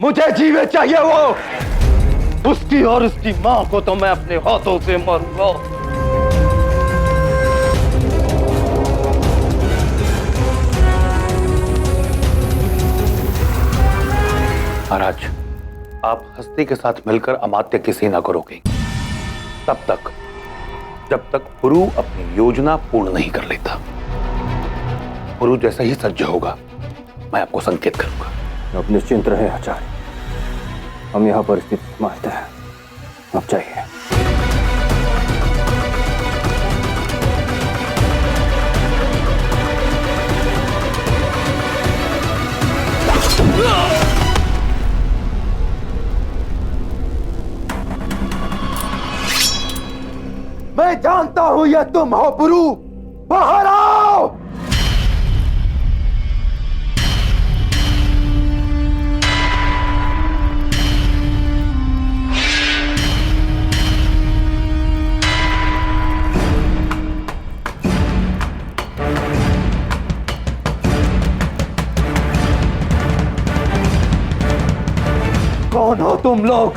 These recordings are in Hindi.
मुझे जीवे चाहिए वो। उसकी और उसकी मां को तो मैं अपने हाथों से मारूंगा। महाराज, आप हस्ती के साथ मिलकर अमात्य की सेना को रोकेंगे तब तक जब तक पुरु अपनी योजना पूर्ण नहीं कर लेता। पुरु जैसा ही सज्ज होगा मैं आपको संकेत करूंगा। अब निश्चिंत रहे आचार्य, हम यहां परिस्थिति समझते हैं। अब चाहिए मैं जानता हूं यह तुम हो पुरु, बाहर आओ। कौन हो तुम लोग?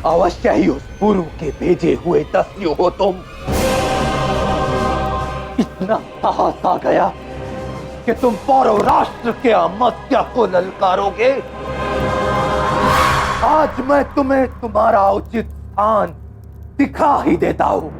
अवश्य ही उस पुरु के भेजे हुए दस्यु हो तुम। इतना साहस आ गया कि तुम पौरव राष्ट्र के अमात्य को ललकारोगे। आज मैं तुम्हें तुम्हारा उचित स्थान दिखा ही देता हूं।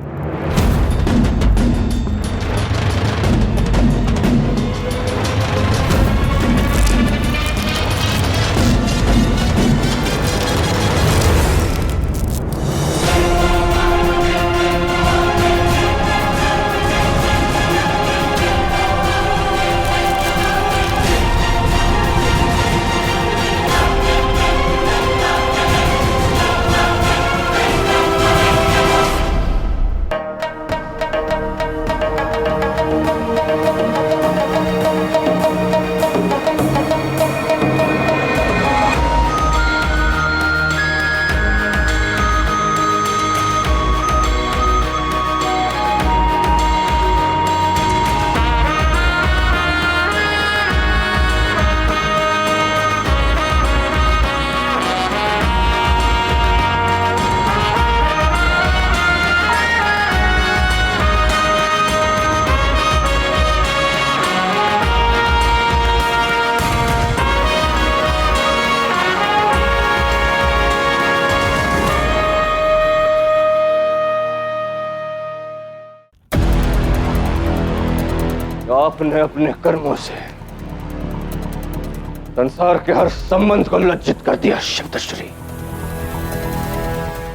आपने अपने कर्मों से संसार के हर संबंध को लज्जित कर दिया शब्दश्री।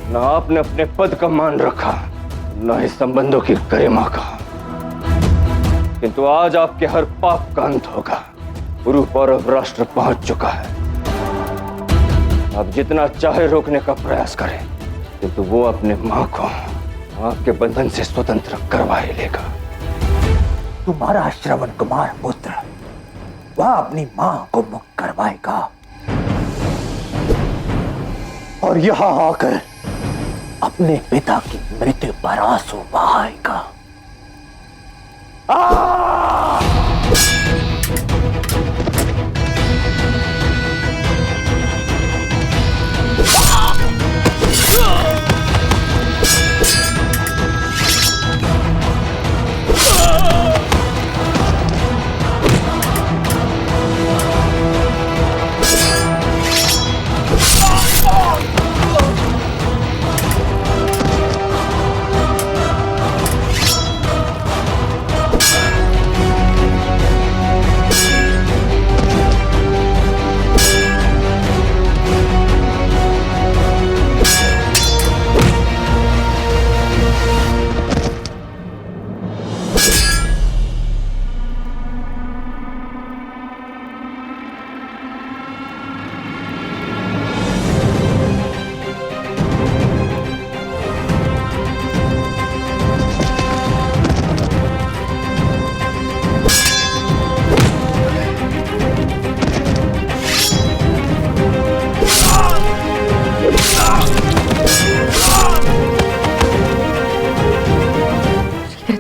न आपने अपने पद का मान रखा, न ही संबंधों की गरिमा का। किंतु आज आपके हर पाप का अंत होगा। पुरु पौरव राष्ट्र पहुंच चुका है। आप जितना चाहे रोकने का प्रयास करें, किंतु वो अपने मां को आपके बंधन से स्वतंत्र करवा ही लेगा। तुम्हारा श्रवण कुमार पुत्र वह अपनी मां को मुक्त करवाएगा और यहां आकर अपने पिता की मृत्यु पर आंसू बहाएगा।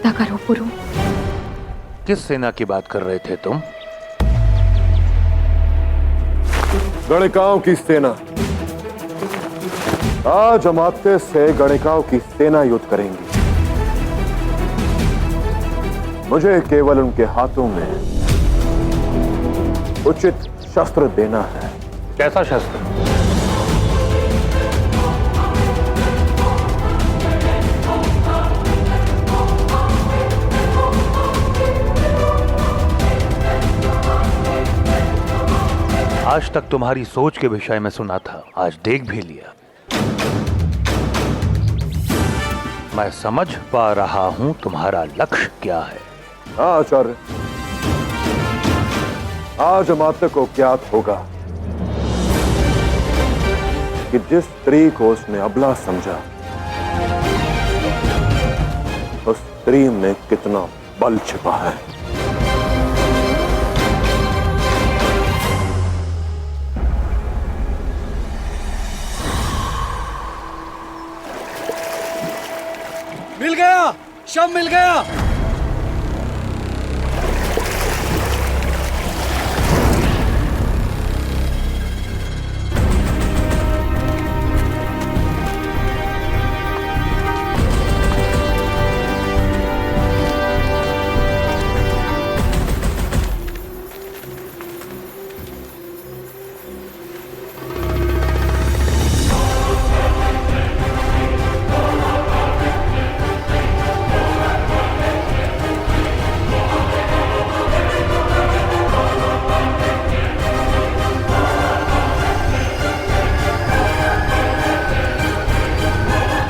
सहायता करो पुरु। किस सेना की बात कर रहे थे तुम? गणिकाओं की सेना। आज अमात्य से गणिकाओं की सेना युद्ध करेंगी। मुझे केवल उनके हाथों में उचित शस्त्र देना है। कैसा शस्त्र? आज तक तुम्हारी सोच के विषय में सुना था, आज देख भी लिया। मैं समझ पा रहा हूं तुम्हारा लक्ष्य क्या है। हाँ आचार्य, आज अमात्य को ज्ञात होगा कि जिस स्त्री को उसने अबला समझा, उस स्त्री में कितना बल छिपा है। मिल गया, शव मिल गया।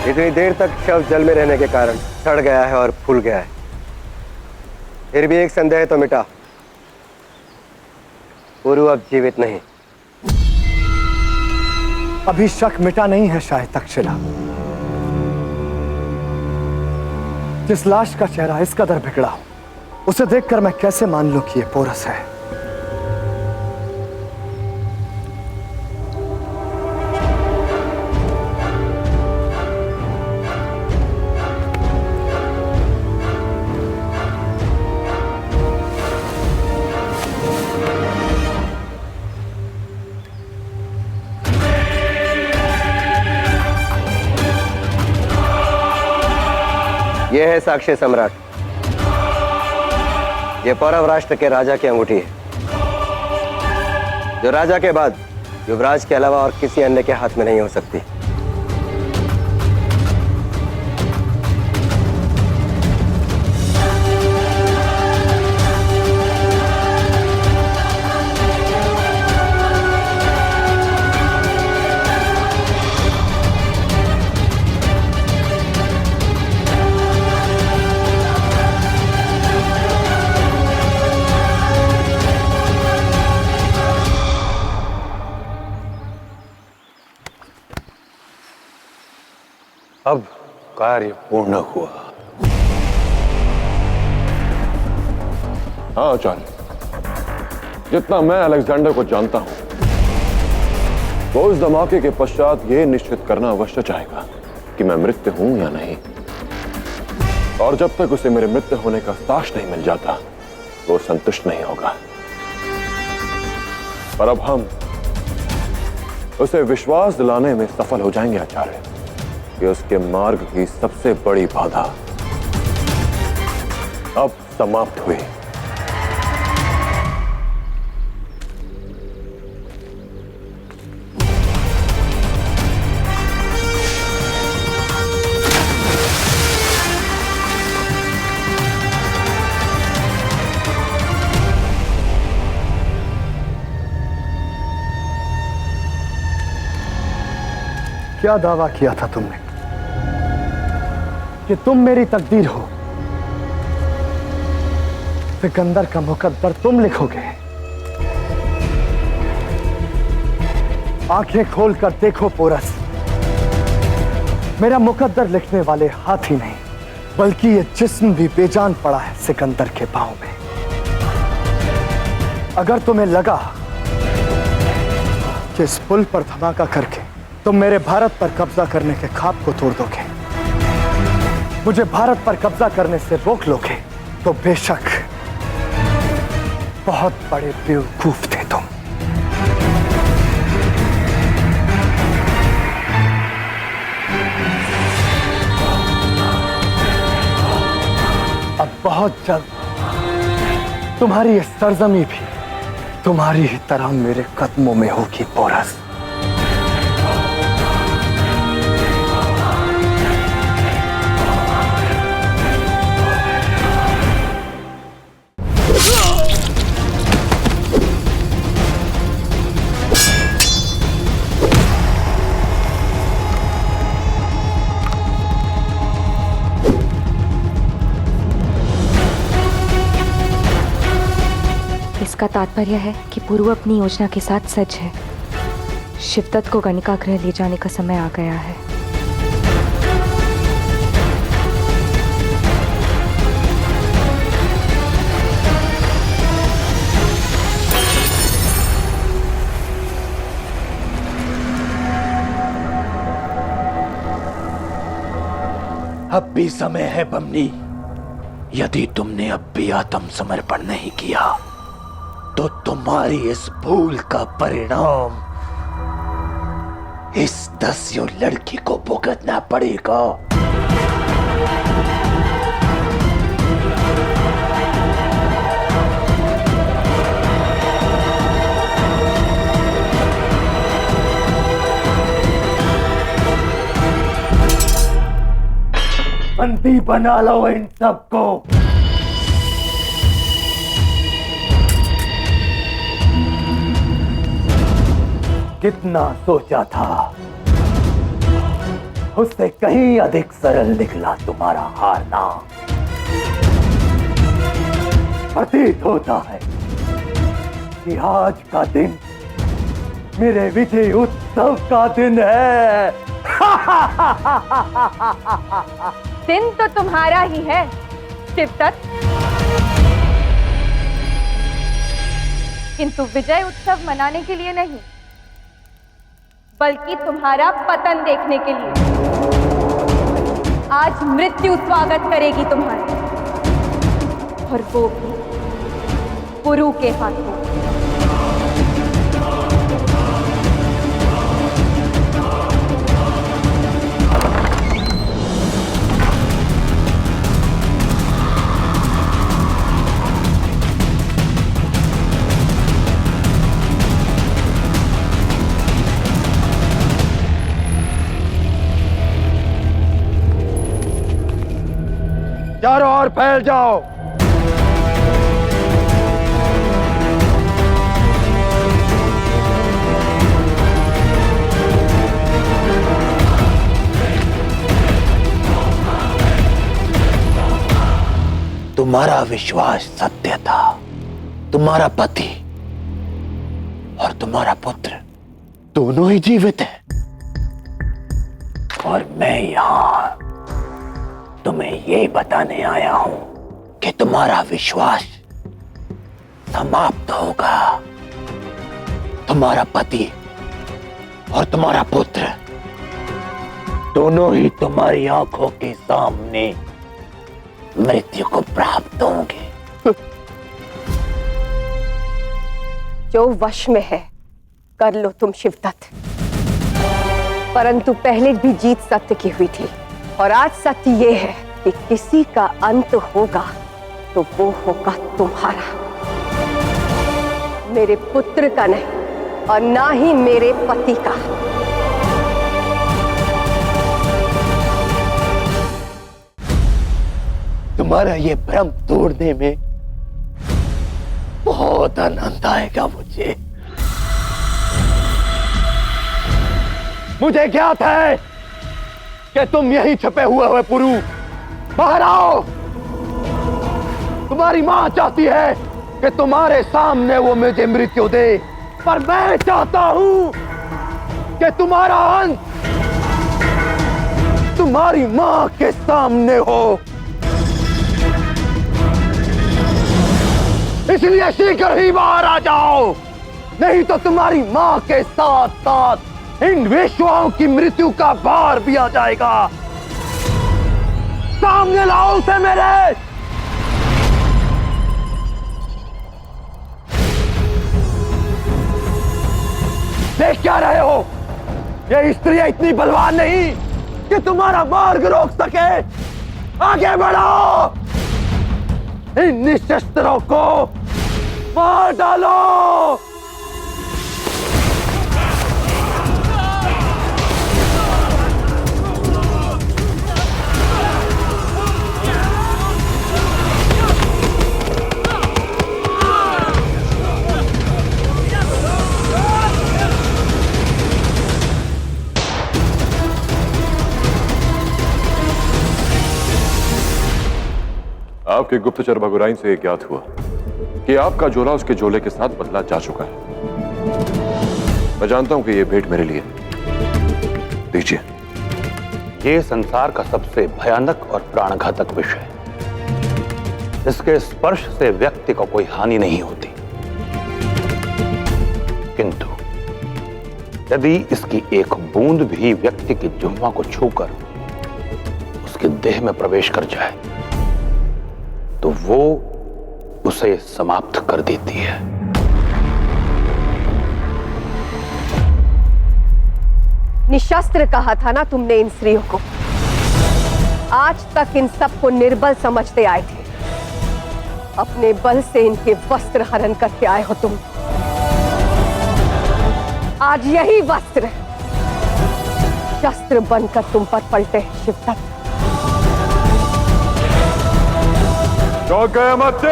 इतनी देर तक शव जल में रहने के कारण सड़ गया है और फूल गया है। फिर भी एक संदेह तो मिटा, पुरु अब जीवित नहीं। अभी शक मिटा नहीं है शायद तक्षशिला। जिस लाश का चेहरा इस कदर बिगड़ा हो, उसे देखकर मैं कैसे मान लूं कि ये पोरस है। यह है साक्षी सम्राट। यह पौरव राष्ट्र के राजा की अंगूठी है, जो राजा के बाद युवराज के अलावा और किसी अन्य के हाथ में नहीं हो सकती। अब कार्य पूर्ण हुआ। हाँ आचार्य, जितना मैं अलेक्जेंडर को जानता हूं, वो उस धमाके के पश्चात ये निश्चित करना अवश्य चाहेगा कि मैं मृत हूं या नहीं। और जब तक उसे मेरे मृत होने का साक्ष्य नहीं मिल जाता, वो संतुष्ट नहीं होगा। पर अब हम उसे विश्वास दिलाने में सफल हो जाएंगे आचार्य कि उसके मार्ग की सबसे बड़ी बाधा अब समाप्त हुई। क्या दावा किया था तुमने कि तुम मेरी तकदीर हो? सिकंदर का मुकद्दर तुम लिखोगे। आंखें खोलकर देखो पोरस, मेरा मुकद्दर लिखने वाले हाथ ही नहीं, बल्कि ये जिस्म भी बेजान पड़ा है सिकंदर के पांव में। अगर तुम्हें लगा कि इस पुल पर धमाका करके तुम मेरे भारत पर कब्जा करने के ख्वाब को तोड़ दोगे, मुझे भारत पर कब्जा करने से रोक लोगे तो बेशक बहुत बड़े बेवकूफ थे तुम। अब बहुत जल्द तुम्हारी ये सरजमी भी तुम्हारी ही तरह मेरे कदमों में होगी पोरस। इसका तात्पर्य है कि पुरु अपनी योजना के साथ सच है। शिवदत्त को गणिका गृह ले जाने का समय आ गया है। अब भी समय है बमनी। यदि तुमने अब भी आत्मसमर्पण नहीं किया तो तुम्हारी इस भूल का परिणाम इस दस्यु लड़की को भुगतना पड़ेगा। बंदी बना लो इन सबको। कितना सोचा था, उससे कहीं अधिक सरल निकला तुम्हारा हारना। प्रतीत होता है कि आज का दिन मेरे विजय उत्सव का दिन है। दिन तो तुम्हारा ही है शिवदत्त, किंतु विजय उत्सव मनाने के लिए नहीं, बल्कि तुम्हारा पतन देखने के लिए। आज मृत्यु स्वागत करेगी तुम्हारा, और वो भी पुरु के हाथों। चारों ओर फैल जाओ। तुम्हारा विश्वास सत्य था। तुम्हारा पति और तुम्हारा पुत्र दोनों ही जीवित हैं, और मैं यहां तुम्हें ये बताने आया हूं कि तुम्हारा विश्वास समाप्त होगा। तुम्हारा पति और तुम्हारा पुत्र दोनों ही तुम्हारी आंखों के सामने मृत्यु को प्राप्त होंगे। जो वश में है कर लो तुम शिवदत्त, परंतु पहले भी जीत सत्य की हुई थी, और आज सत्य ये है कि किसी का अंत होगा तो वो होगा तुम्हारा, मेरे पुत्र का नहीं, और ना ही मेरे पति का। तुम्हारा ये भ्रम तोड़ने में बहुत आनंद आएगा मुझे। मुझे ज्ञात है कि तुम यहीं छुपे हुए हो पुरु। बाहर आओ। तुम्हारी मां चाहती है कि तुम्हारे सामने वो मुझे मृत्यु दे, पर मैं चाहता हूं कि तुम्हारा अंत तुम्हारी मां के सामने हो। इसलिए शीघ्र ही बाहर आ जाओ, नहीं तो तुम्हारी मां के साथ साथ इन वेश्याओं की मृत्यु का भार भी आ जाएगा। सामने लाओ उसे मेरे। देख क्या रहे हो? ये स्त्रियां इतनी बलवान नहीं कि तुम्हारा मार्ग रोक सके। आगे बढ़ो, इन निशस्त्रों को मार डालो। आपके गुप्तचर भगुराइन से ज्ञात हुआ कि आपका झोला उसके झोले के साथ बदला जा चुका है। मैं जानता हूं कि यह भेंट मेरे लिए। दीजिए। ये संसार का सबसे भयानक और प्राणघातक विषय है। इसके स्पर्श से व्यक्ति को कोई हानि नहीं होती, किंतु यदि इसकी एक बूंद भी व्यक्ति की जिह्वा को छूकर उसके देह में प्रवेश कर जाए तो वो उसे समाप्त कर देती है। निशस्त्र कहा था ना तुमने इन स्त्रियों को। आज तक इन सबको निर्बल समझते आए थे। अपने बल से इनके वस्त्र हरण करके आए हो तुम। आज यही वस्त्र शस्त्र बनकर तुम पर पलटे हैं शिवदत्त। चौंक गए अमात्य?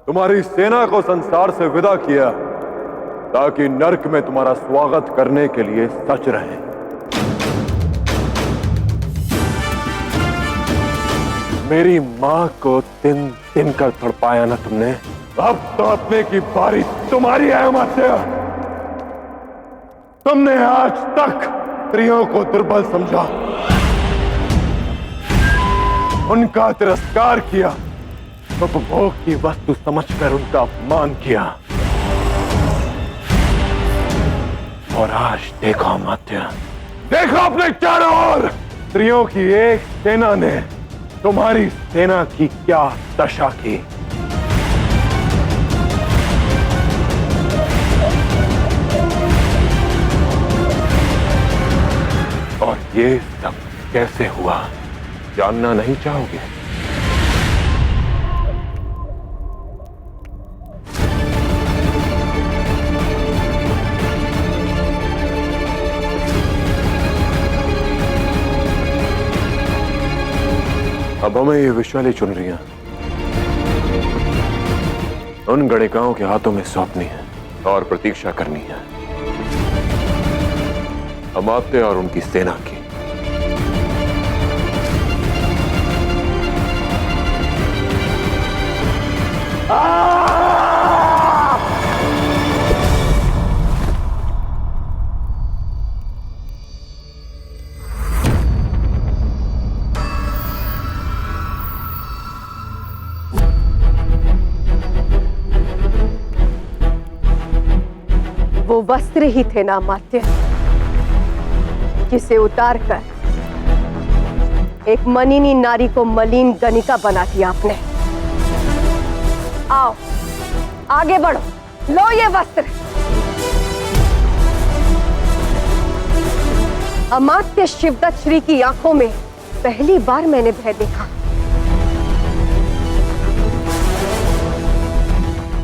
तुम्हारी सेना को संसार से विदा किया ताकि नरक में तुम्हारा स्वागत करने के लिए सच रहे। मेरी मां को दिन दिन कर तड़पाया ना तुमने, अब तड़पने की बारी तुम्हारी है अमात्य। तुमने आज तक स्त्रियों को दुर्बल समझा, उनका तिरस्कार किया, उपभोग की वस्तु समझकर उनका अपमान किया। और आज देखो अमात्य, देखो अपने चारों ओर स्त्रियों की एक सेना ने तुम्हारी सेना की क्या दशा की। और ये सब कैसे हुआ जानना नहीं चाहोगे? अब हमें ये विशाली चुन रही हैं, उन गणिकाओं के हाथों में सौंपनी है और प्रतीक्षा करनी है अमात्य और उनकी सेना की। वो वस्त्र ही थे ना अमात्य, जिसे उतारकर एक मनिनी नारी को मलिन गणिका बना दिया आपने। आओ आगे बढ़ो, लो ये वस्त्र। अमात्य शिवदत्त श्री की आंखों में पहली बार मैंने भय देखा।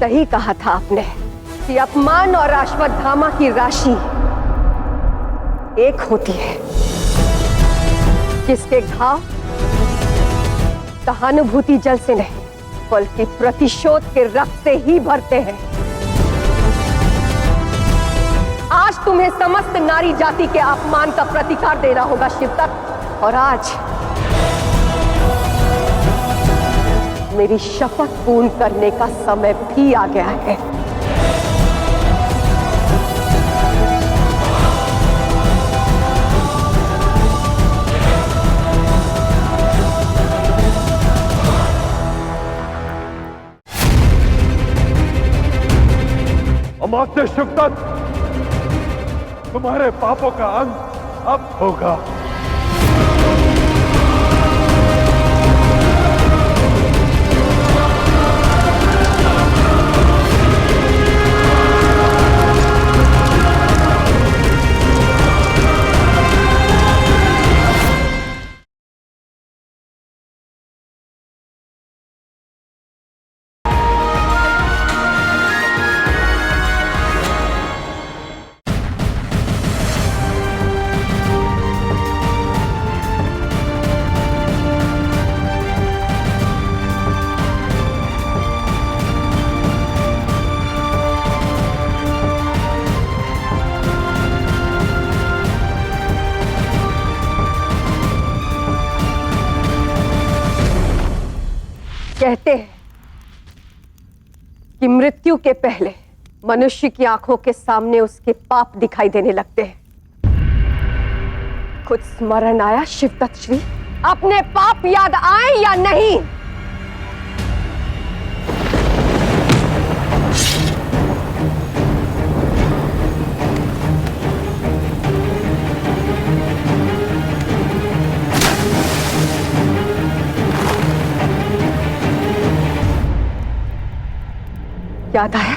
सही कहा था आपने कि अपमान और अश्वत्थामा की राशि एक होती है, जिसके घाव सहानुभूति जल से नहीं बल्कि प्रतिशोध के रक्त से ही भरते हैं। आज तुम्हें समस्त नारी जाति के अपमान का प्रतिकार देना होगा शिवदत्त। और आज मेरी शपथ पूर्ण करने का समय भी आ गया है। अमात्य शिवदत्त, तुम्हारे पापों का अंत अब होगा। कहते हैं कि मृत्यु के पहले मनुष्य की आंखों के सामने उसके पाप दिखाई देने लगते हैं। कुछ स्मरण आया शिवदत्त श्री? अपने पाप याद आए या नहीं? याद आया?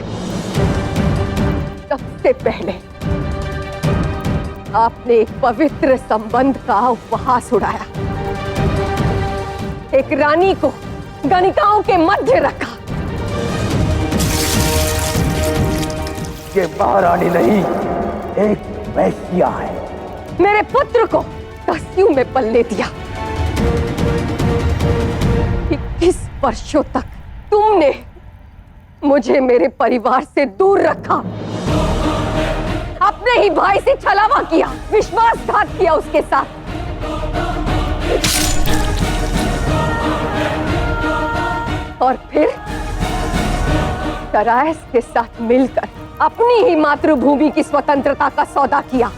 सबसे पहले आपने एक पवित्र संबंध का उपहास उड़ाया, एक रानी को गणिकाओं के मध्य रखा। ये महारानी नहीं, एक वैश्या है। मेरे पुत्र को दस्यु में पलने दिया। 21 वर्षों तक तुमने मुझे मेरे परिवार से दूर रखा, अपने ही भाई से छलावा किया, विश्वासघात किया उसके साथ। और फिर दरायस के साथ मिलकर अपनी ही मातृभूमि की स्वतंत्रता का सौदा किया।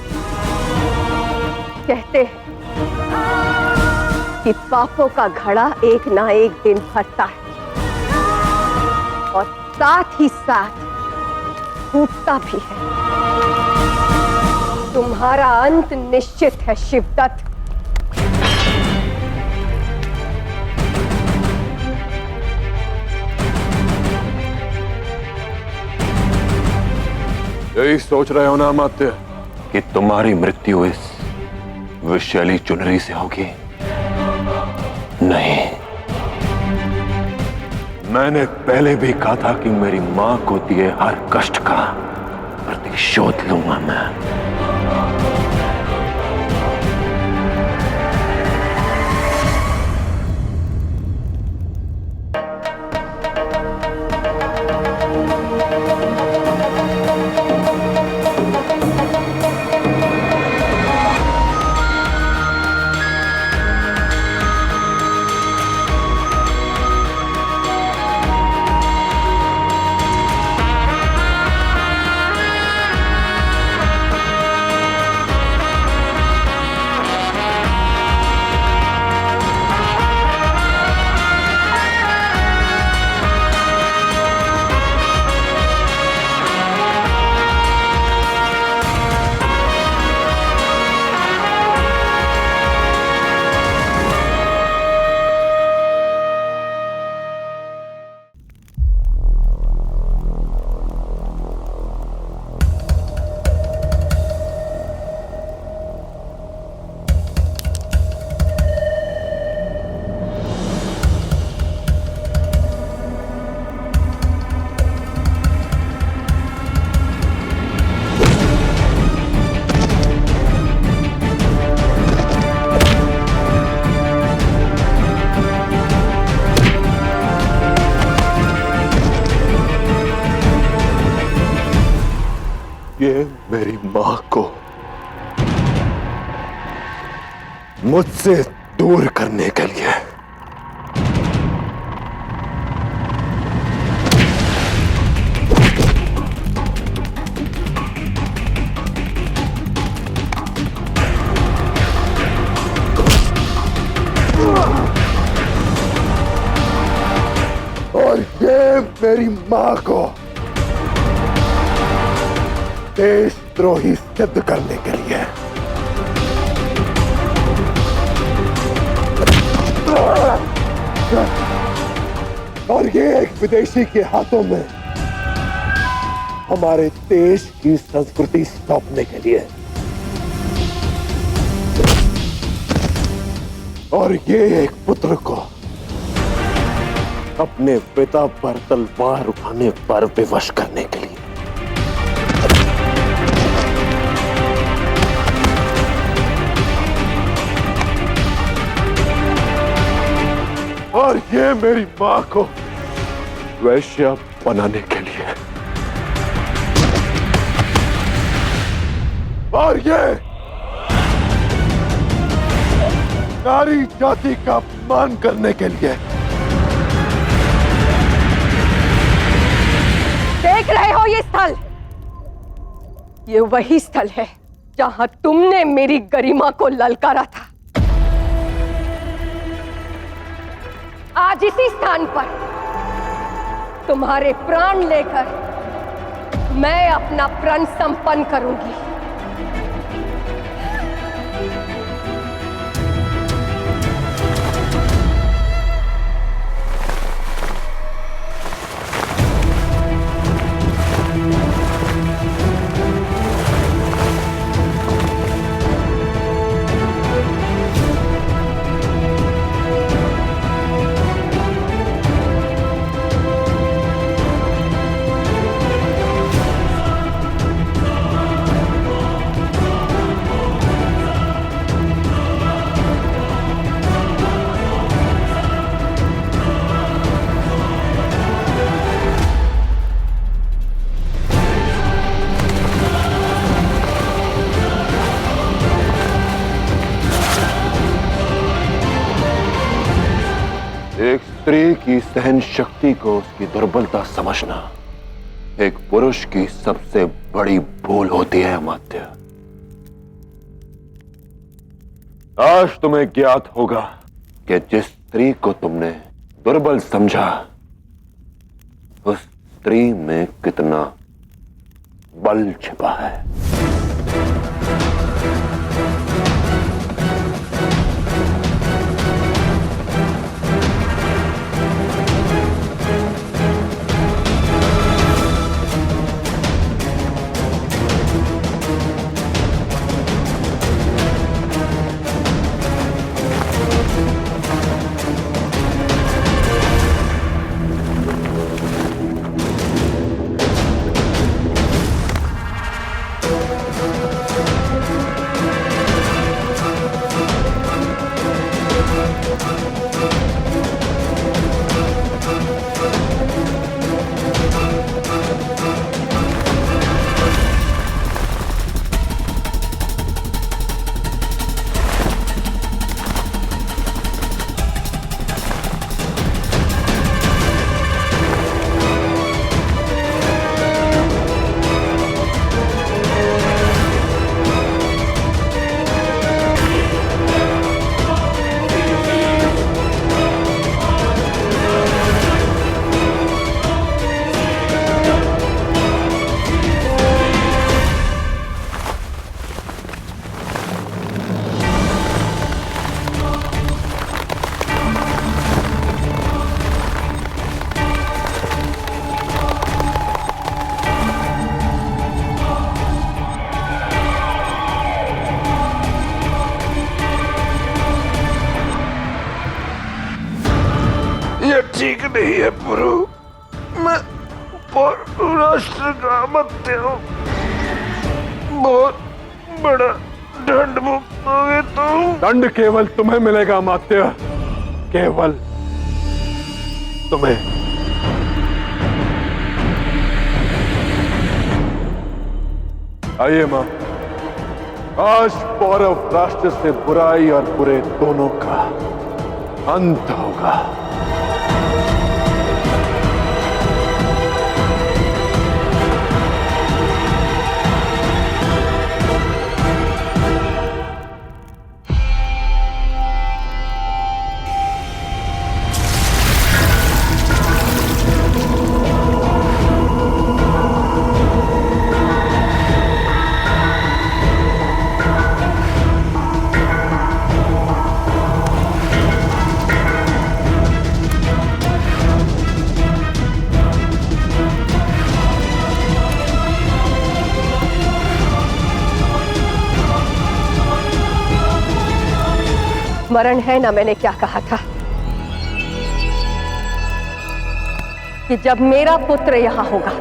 कहते हैं कि पापों का घड़ा एक ना एक दिन फटता है और साथ ही साथ टूटता भी है। तुम्हारा अंत निश्चित है शिवदत्त। यही सोच रहे हो ना अमात्य कि तुम्हारी मृत्यु इस विषैली चुनरी से होगी? नहीं, मैंने पहले भी कहा था कि मेरी मां को दिए हर कष्ट का प्रतिशोध लूंगा मैं। ये मेरी मां को मुझसे दूर करने के लिए और ये मेरी मां को देशद्रोही सिद्ध करने के लिए। और ये एक विदेशी के हाथों में हमारे देश की संस्कृति सौंपने के लिए। और ये एक पुत्र को अपने पिता पर तलवार उठाने पर विवश करने के लिए। और ये मेरी मां को वैश्या बनाने के लिए। और ये नारी जाति का अपमान करने के लिए। देख रहे हो ये स्थल? ये वही स्थल है जहां तुमने मेरी गरिमा को ललकारा था। आज इसी स्थान पर तुम्हारे प्राण लेकर मैं अपना प्रण संपन्न करूंगी। एक स्त्री की सहन शक्ति को उसकी दुर्बलता समझना एक पुरुष की सबसे बड़ी भूल होती है अमात्य। आज तुम्हें ज्ञात होगा कि जिस स्त्री को तुमने दुर्बल समझा उस स्त्री में कितना बल छिपा है। ये ठीक नहीं है पुरु। मैं राष्ट्र का मध्य हूँ। बहुत बड़ा दंड भुगतोगे तुम। दंड केवल तुम्हें मिलेगा अमात्य, केवल तुम्हें। आइए मां, आज पौरव राष्ट्र से बुराई और बुरे दोनों का अंत होगा। स्मरण है ना मैंने क्या कहा था कि जब मेरा पुत्र यहां होगा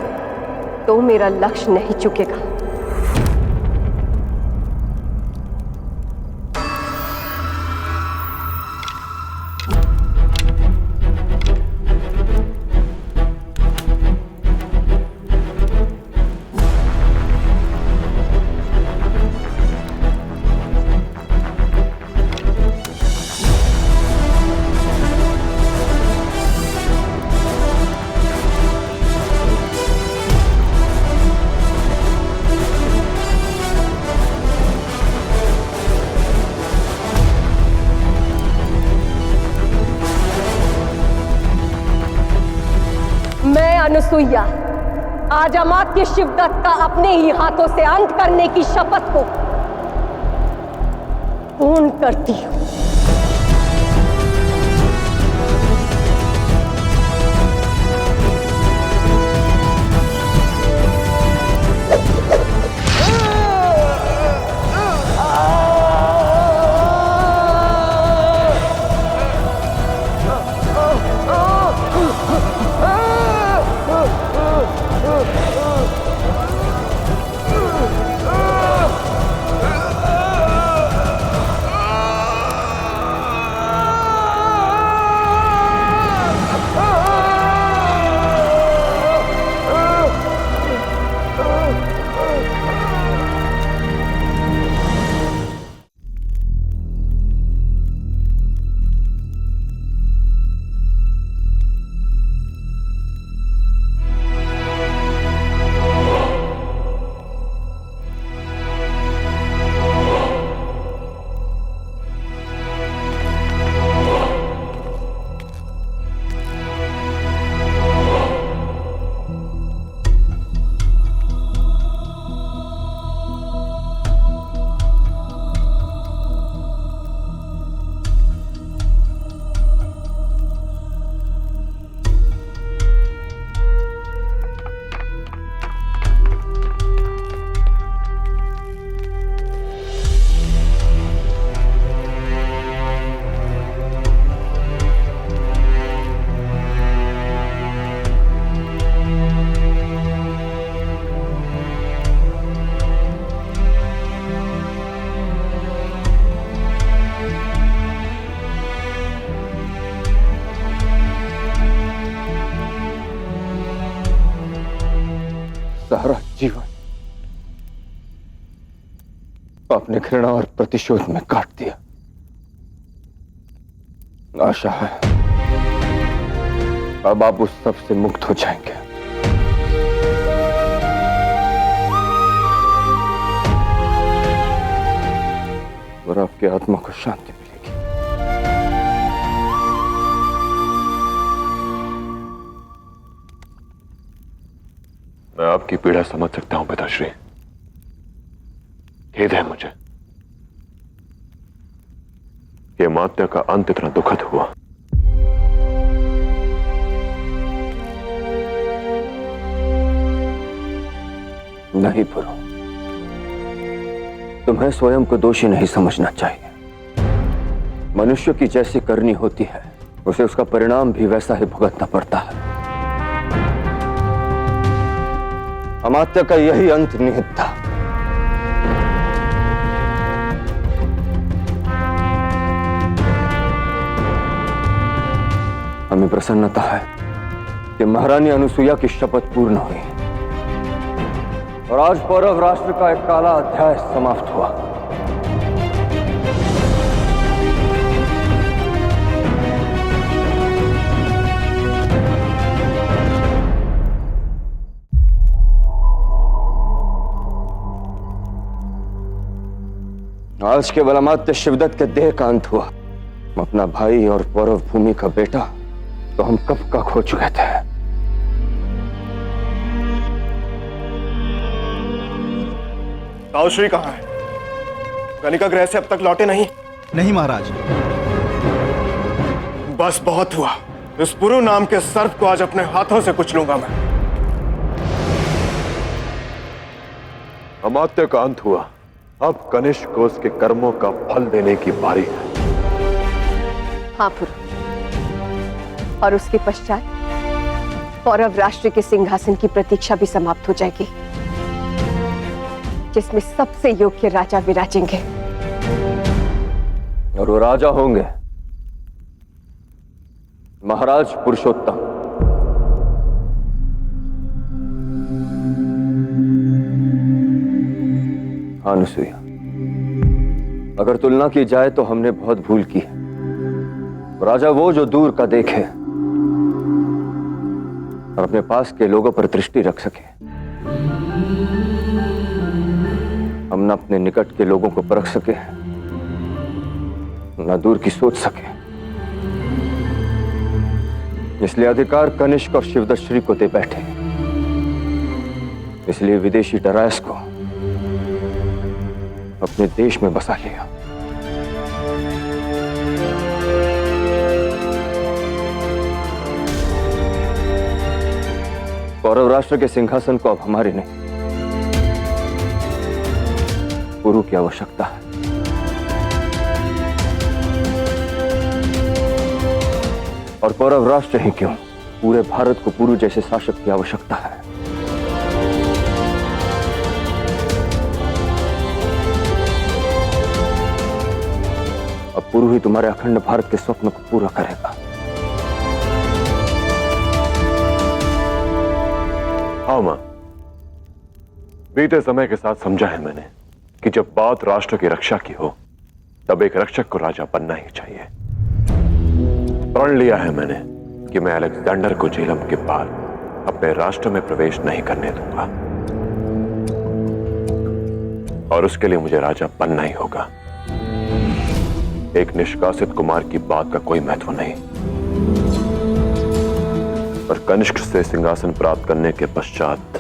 तो मेरा लक्ष्य नहीं चुकेगा। अनुसुईया आज अमात्य शिवदत्त का अपने ही हाथों से अंत करने की शपथ को पूर्ण करती हूं। सारा जीवन आपने घृणा और प्रतिशोध में काट दिया। आशा है अब आप उस सब से मुक्त हो जाएंगे। और आपकी आत्मा को शांति मिलेगी। मैं आपकी पीड़ा समझ सकता हूं पिताश्री, खेद है मुझे कि अमात्य का अंत इतना दुखद हुआ। नहीं पुरो, तुम्हें स्वयं को दोषी नहीं समझना चाहिए। मनुष्य की जैसी करनी होती है उसे उसका परिणाम भी वैसा ही भुगतना पड़ता है। अमात्य का यही अंत निहित था। हमें प्रसन्नता है कि महारानी अनुसुईया की शपथ पूर्ण हुई और आज पौरव राष्ट्र का एक काला अध्याय समाप्त हुआ। आज केवल अमात्य शिवदत्त के देह का अंत हुआ। अपना भाई और पौरव भूमि का बेटा तो हम कब का खो चुके थे। ताऊश्री कहाँ है? गणिका गृह से अब तक लौटे नहीं। नहीं महाराज। बस बहुत हुआ। इस पुरु नाम के सर्प को आज अपने हाथों से कुचलूंगा मैं। अमात्य का अंत हुआ, अब कनिष्क को उसके कर्मों का फल देने की बारी है। हाँ पुरु, और उसके पश्चात पौरव राष्ट्र के सिंहासन की प्रतीक्षा भी समाप्त हो जाएगी, जिसमें सबसे योग्य राजा विराजेंगे। और वो राजा होंगे महाराज पुरुषोत्तम। हाँ अनुसुईया, अगर तुलना की जाए तो हमने बहुत भूल की है। राजा वो जो दूर का देखे और अपने पास के लोगों पर दृष्टि रख सके। हम न अपने निकट के लोगों को परख सके, न दूर की सोच सके। इसलिए अधिकार कनिष्क और शिवदश्री को दे बैठे। इसलिए विदेशी डरायस को अपने देश में बसा लिया। कौरव राष्ट्र के सिंहासन को अब हमारी नहीं, पुरु की आवश्यकता है। और कौरव राष्ट्र ही क्यों, पूरे भारत को पुरु जैसे शासक की आवश्यकता है। अब पुरु ही तुम्हारे अखंड भारत के स्वप्न को पूरा करेगा। हाँ मां, बीते समय के साथ समझा है मैंने कि जब बात राष्ट्र की रक्षा की हो तब एक रक्षक को राजा बनना ही चाहिए। प्रण लिया है मैंने कि मैं अलेक्जेंडर को झेलम के पार अपने राष्ट्र में प्रवेश नहीं करने दूंगा, और उसके लिए मुझे राजा बनना ही होगा। एक निष्कासित कुमार की बात का कोई महत्व नहीं, और कनिष्क से सिंहासन प्राप्त करने के पश्चात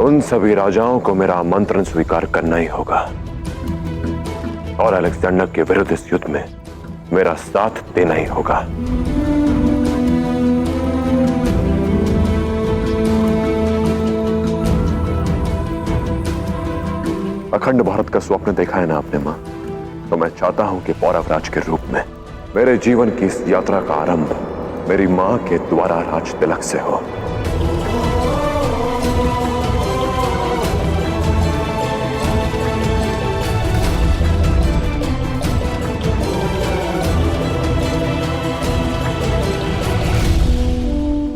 उन सभी राजाओं को मेरा आमंत्रण स्वीकार करना ही होगा, और अलेक्जेंडर के विरुद्ध इस युद्ध में मेरा साथ देना ही होगा। अखंड भारत का स्वप्न देखा है ना आपने मां, तो मैं चाहता हूं कि पौरव राज के रूप में मेरे जीवन की इस यात्रा का आरंभ मेरी मां के द्वारा राज तिलक से हो।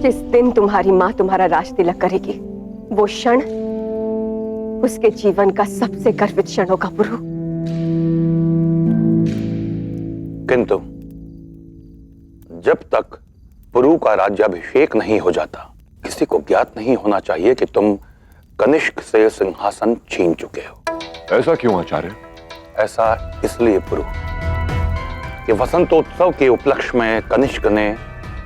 जिस दिन तुम्हारी मां तुम्हारा राज तिलक करेगी, वो क्षण उसके जीवन का सबसे गर्वित क्षण होगा पुरु। किंतु जब तक पुरु का राज्याभिषेक नहीं हो जाता, किसी को ज्ञात नहीं होना चाहिए कि तुम कनिष्क से सिंहासन छीन चुके हो। ऐसा क्यों आचार्य? ऐसा इसलिए पुरु कि वसंतोत्सव के उपलक्ष्य में कनिष्क ने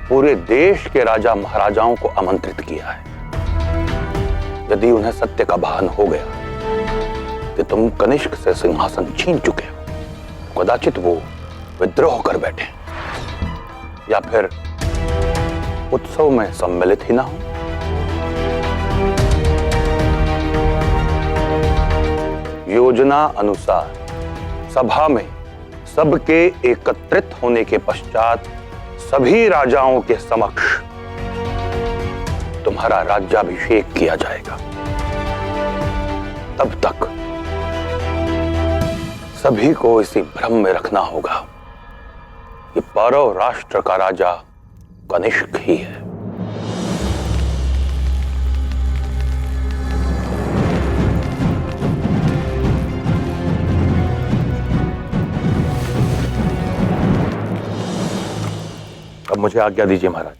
पूरे देश के राजा महाराजाओं को आमंत्रित किया है। यदि उन्हें सत्य का भान हो गया कि तुम कनिष्क से सिंहासन छीन चुके हो, कदाचित वो विद्रोह कर बैठे, या फिर उत्सव में सम्मिलित ही ना हो। योजना अनुसार सभा में सबके एकत्रित होने के पश्चात सभी राजाओं के समक्ष तुम्हारा राज्याभिषेक किया जाएगा। तब तक सभी को इसी भ्रम में रखना होगा कि पौरव राष्ट्र का राजा कनिष्क ही है। अब मुझे आज्ञा दीजिए महाराज,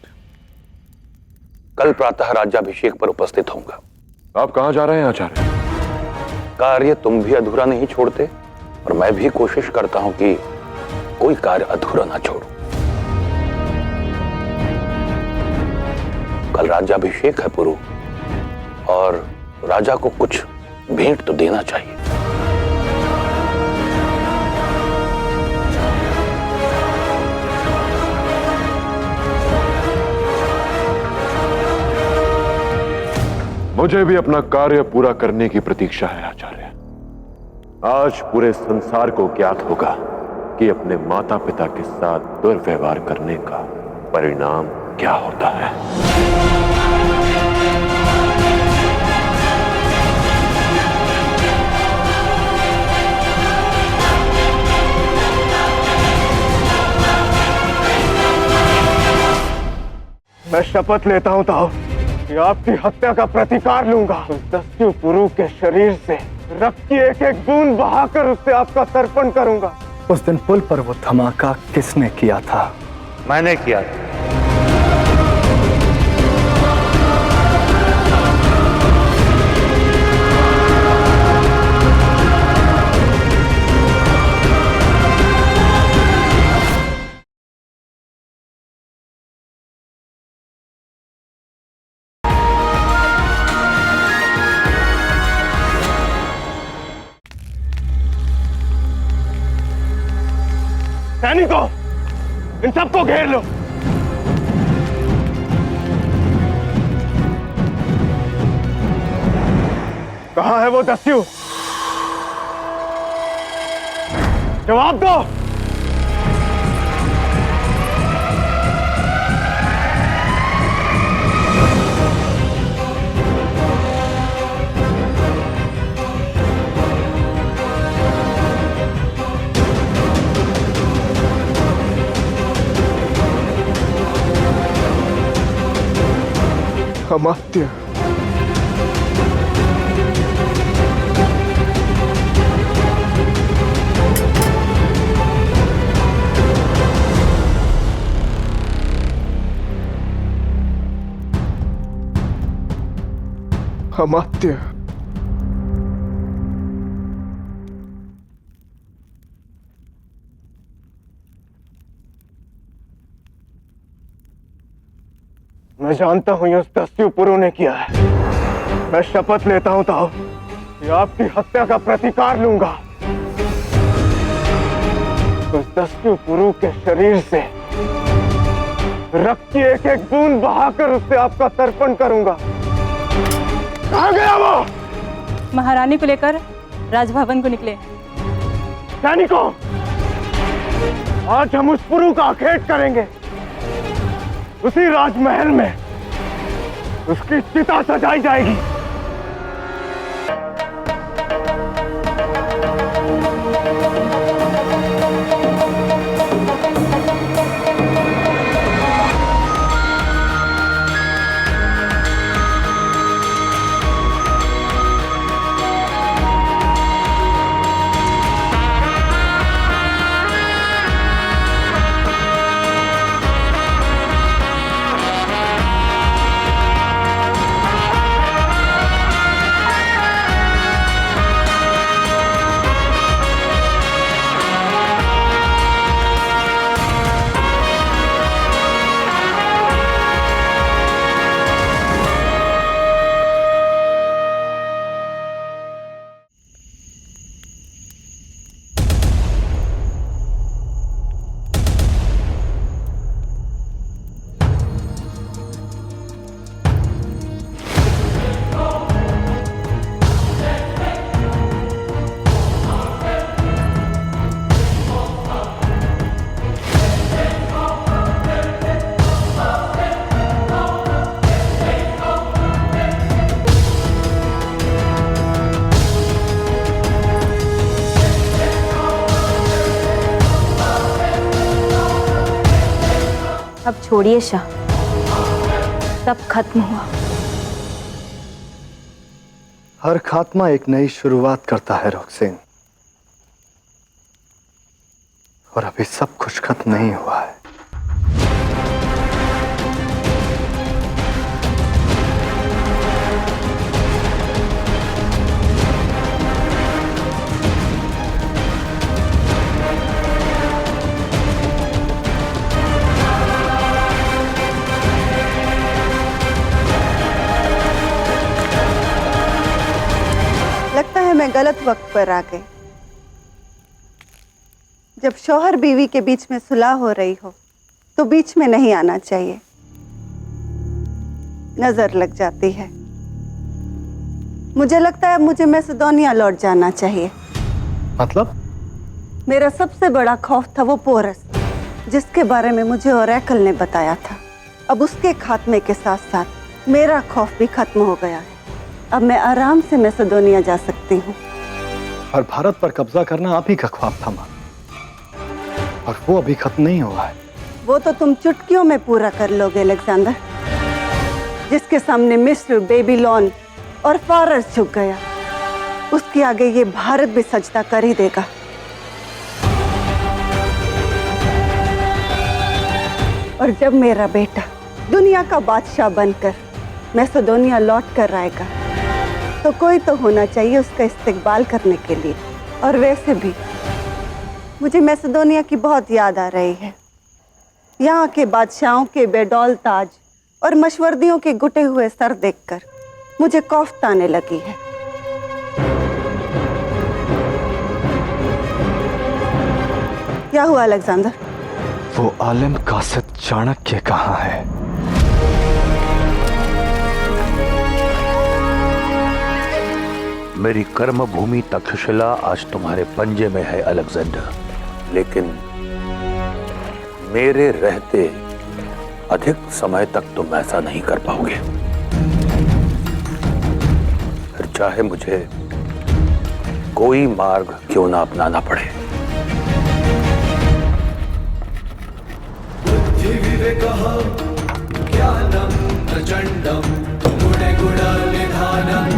कल प्रातः राज्याभिषेक पर उपस्थित होऊंगा। आप कहां जा रहे हैं आचार्य? कार्य तुम भी अधूरा नहीं छोड़ते, और मैं भी कोशिश करता हूं कि कोई कार्य अधूरा ना छोड़ूं। कल राज्याभिषेक है पुरु, और राजा को कुछ भेंट तो देना चाहिए। मुझे भी अपना कार्य पूरा करने की प्रतीक्षा है आचार्य। आज पूरे संसार को ज्ञात होगा कि अपने माता पिता के साथ दुर्व्यवहार करने का परिणाम क्या होता है। मैं शपथ लेता हूं ताऊ कि आपकी हत्या का प्रतिकार लूंगा। उस दस्यु पुरु के शरीर से रक्त की एक एक बूंद बहाकर उससे आपका तर्पण करूंगा। उस दिन पुल पर वो धमाका किसने किया था? मैंने किया था। सैनिकों, इन सबको घेर लो। कहां है वो दस्यु? जवाब दो। अमात्य, अमात्य, मैं जानता हूं ये उस दस्यु पुरु ने किया है। मैं शपथ लेता हूं ताऊ कि आपकी हत्या का प्रतिकार लूंगा। उस दस्यु पुरु के शरीर से रक्त की एक एक बूंद बहाकर उससे आपका तर्पण करूंगा। कहां गया वो? महारानी को लेकर राजभवन को निकले। सैनिकों, आज हम उस पुरु का आखेट करेंगे। उसी राजमहल में उसकी चिता सजाई जाएगी। अब छोड़िए शाह, सब खत्म हुआ। हर खात्मा एक नई शुरुआत करता है रोकसेन, और अभी सब कुछ खत्म नहीं हुआ है। लगता है मैं गलत वक्त पर आ गई। जब शौहर बीवी के बीच में सुलह हो रही हो तो बीच में नहीं आना चाहिए, नजर लग जाती है। मुझे लगता है मुझे मैसेडोनिया लौट जाना चाहिए। मतलब? मेरा सबसे बड़ा खौफ था वो पोरस, जिसके बारे में मुझे ओरेकल ने बताया था। अब उसके खात्मे के साथ साथ मेरा खौफ भी खत्म हो गया है। अब मैं आराम से मैसेडोनिया जा सकती हूँ। और भारत पर कब्जा करना आप ही का ख्वाब था मां, और वो अभी खत्म नहीं हुआ है। वो तो तुम चुटकियों में पूरा कर लोगे अलेक्जेंडर। जिसके सामने मिस्र, बेबीलोन और फारस झुक गया, उसके आगे ये भारत भी सजदा कर ही देगा। और जब मेरा बेटा दुनिया का बादशाह बनकर मैसेडोनिया लौट कर आएगा, तो कोई तो होना चाहिए उसका इस्तकबाल करने के लिए। और वैसे भी मुझे मैसेडोनिया की बहुत याद आ रही है। यहाँ के बादशाहों के बेडौल ताज और मशवर्दियों के गुटे हुए सर देखकर मुझे कौफ्त आने लगी है। क्या हुआ अलेक्जेंडर? वो आलिम कासिद चाणक्य कहाँ है? मेरी कर्म भूमि तक्षशिला आज तुम्हारे पंजे में है अलेक्जेंडर, लेकिन मेरे रहते अधिक समय तक तुम ऐसा नहीं कर पाओगे। फिर चाहे मुझे कोई मार्ग क्यों ना अपनाना पड़े। बुद्धि विवेकः ज्ञानं प्रचण्डं गुणगुणनिधानं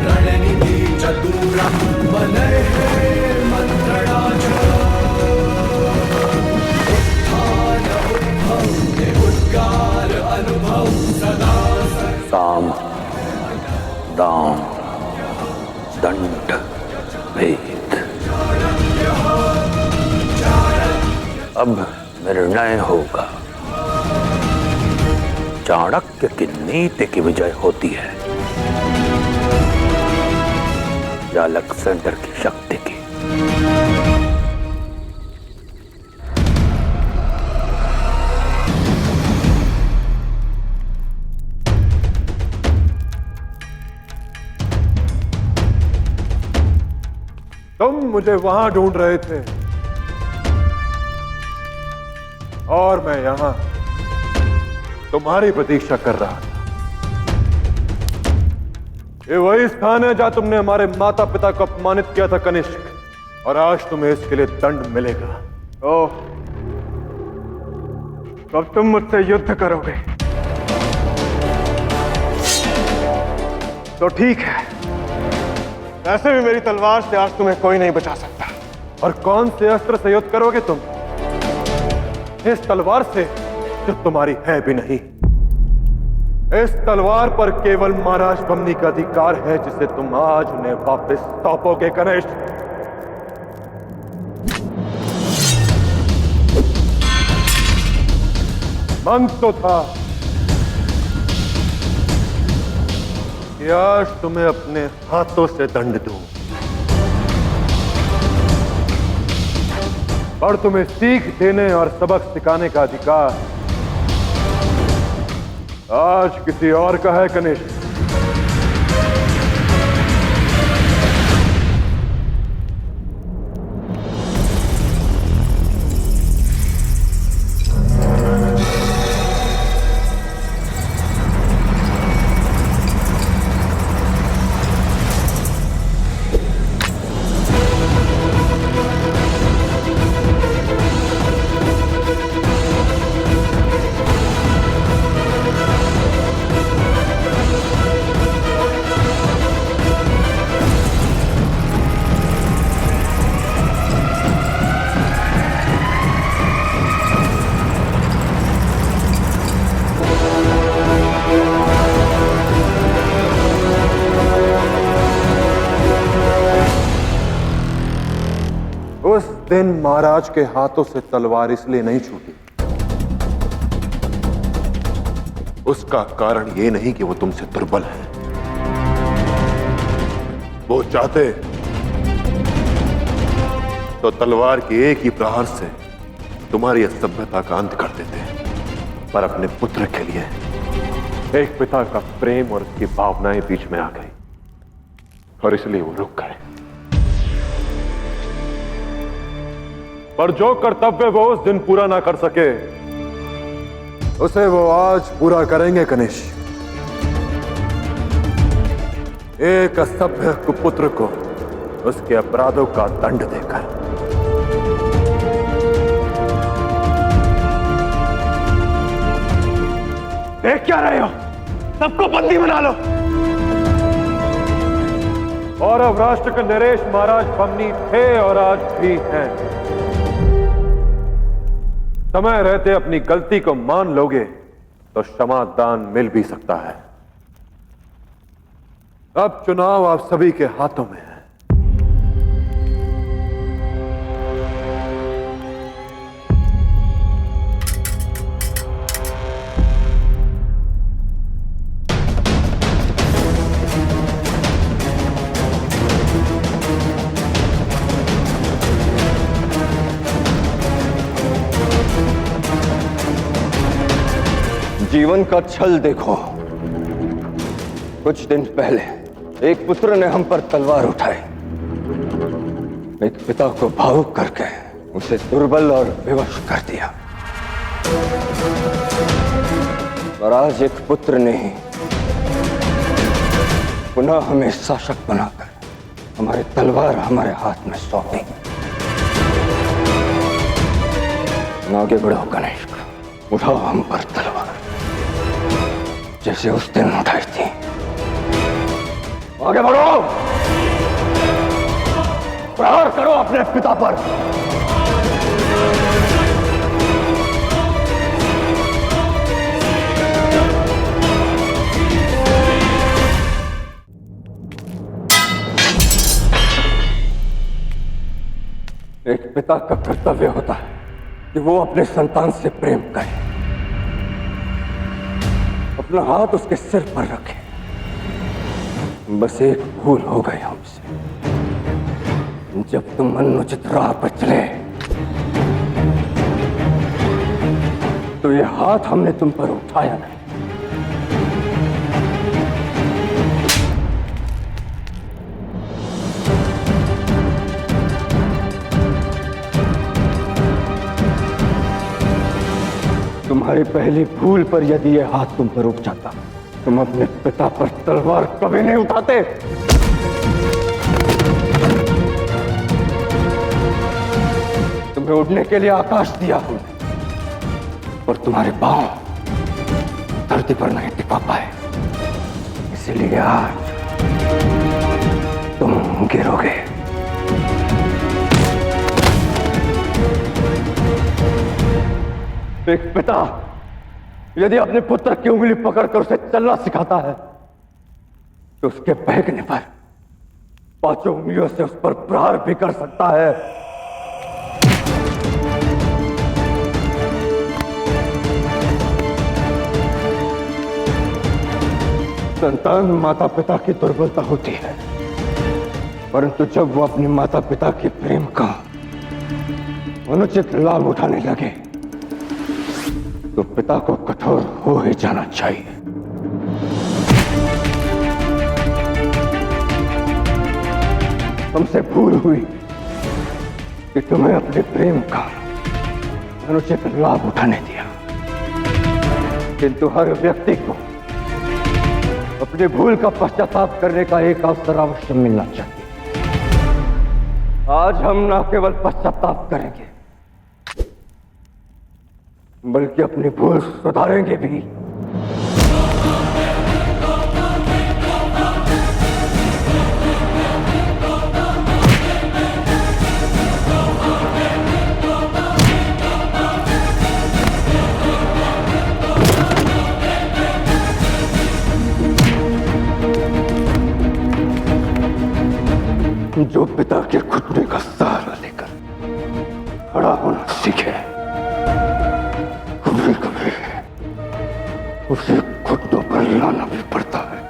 रणनिधि चतुरं मनः मन्त्रणा च उत्थान उद्भव उद्गार अनुभव सदा साम दाम दंड भेद। अब निर्णय होगा। चाणक्य की नीति की विजय होती है या अलेक्जेंडर की शक्ति की। तुम मुझे वहां ढूंढ रहे थे और मैं यहां तुम्हारी प्रतीक्षा कर रहा था। ये वही स्थान है जहां तुमने हमारे माता पिता को अपमानित किया था कनिष्क, और आज तुम्हें इसके लिए दंड मिलेगा। ओह, अब तुम मुझसे युद्ध करोगे तो ठीक है। वैसे भी मेरी तलवार से आज तुम्हें कोई नहीं बचा सकता। और कौन से अस्त्र से युद्ध करोगे तुम? इस तलवार से जो तुम्हारी है भी नहीं। इस तलवार पर केवल महाराज बमनी का अधिकार है, जिसे तुम आज उन्हें वापस सौंपोगे कनिष्क। मन तो था कि आज तुम्हें अपने हाथों से दंड दूं, पर तुम्हें सीख देने और सबक सिखाने का अधिकार आज किसी और का है कनिष्क। उस दिन महाराज के हाथों से तलवार इसलिए नहीं छूटी, उसका कारण यह नहीं कि वो तुमसे दुर्बल है। वो चाहते तो तलवार के एक ही प्रहार से तुम्हारी असभ्यता का अंत कर देते, पर अपने पुत्र के लिए एक पिता का प्रेम और उसकी भावनाएं बीच में आ गई, और इसलिए वो रुक गए। पर जो कर्तव्य वो उस दिन पूरा ना कर सके उसे वो आज पूरा करेंगे कनिष्क। एक असभ्य कुपुत्र को उसके अपराधों का दंड देकर। देख क्या रहे हो? सबको बंदी बना लो। और अब राष्ट्र के नरेश महाराज बमनी थे और आज भी हैं। समय रहते अपनी गलती को मान लोगे तो क्षमा दान मिल भी सकता है। अब चुनाव आप सभी के हाथों में है। जीवन का छल देखो। कुछ दिन पहले एक पुत्र ने हम पर तलवार उठाई, एक पिता को भावुक करके उसे दुर्बल और विवश कर दिया। और आज एक पुत्र ने ही पुनः हमें शासक बनाकर हमारी तलवार हमारे हाथ में सौंपी। आगे बढ़ो कनिष्क, उठाओ हम पर तलवार जैसे उस दिन उठाई थी। आगे बढ़ो, प्रहार करो अपने पिता पर। एक पिता का कर्तव्य होता है कि वो अपने संतान से प्रेम करे, अपना हाथ उसके सिर पर रखे। बस एक भूल हो गई हमसे। जब तुम अनुचित राह पर चले तो ये हाथ हमने तुम पर उठाया नहीं। तुम्हारी पहली भूल पर यदि यह हाथ तुम पर उठ जाता, तुम अपने पिता पर तलवार कभी नहीं उठाते। तुम्हें उड़ने के लिए आकाश दिया हमने, और तुम्हारे पांव धरती पर नहीं टिका पाए। इसीलिए आज तुम गिरोगे। एक पिता यदि अपने पुत्र की उंगली पकड़कर उसे चलना सिखाता है तो उसके बहकने पर पांचों उंगलियों से उस पर प्रहार भी कर सकता है। संतान माता पिता की दुर्बलता होती है, परंतु जब वो अपने माता पिता के प्रेम का अनुचित लाभ उठाने लगे तो पिता को कठोर हो ही जाना चाहिए। हमसे भूल हुई कि तुम्हें अपने प्रेम का अनुचित लाभ उठाने दिया, किंतु हर व्यक्ति को अपनी भूल का पश्चाताप करने का एक अवसर अवश्य मिलना चाहिए। आज हम न केवल पश्चाताप करेंगे बल्कि अपनी भूल सुधारेंगे भी। जो पिता के घुटने का सहारा लेकर खड़ा होना सीखे, कभी कभी उसे घुटनों पर लाना भी पड़ता है।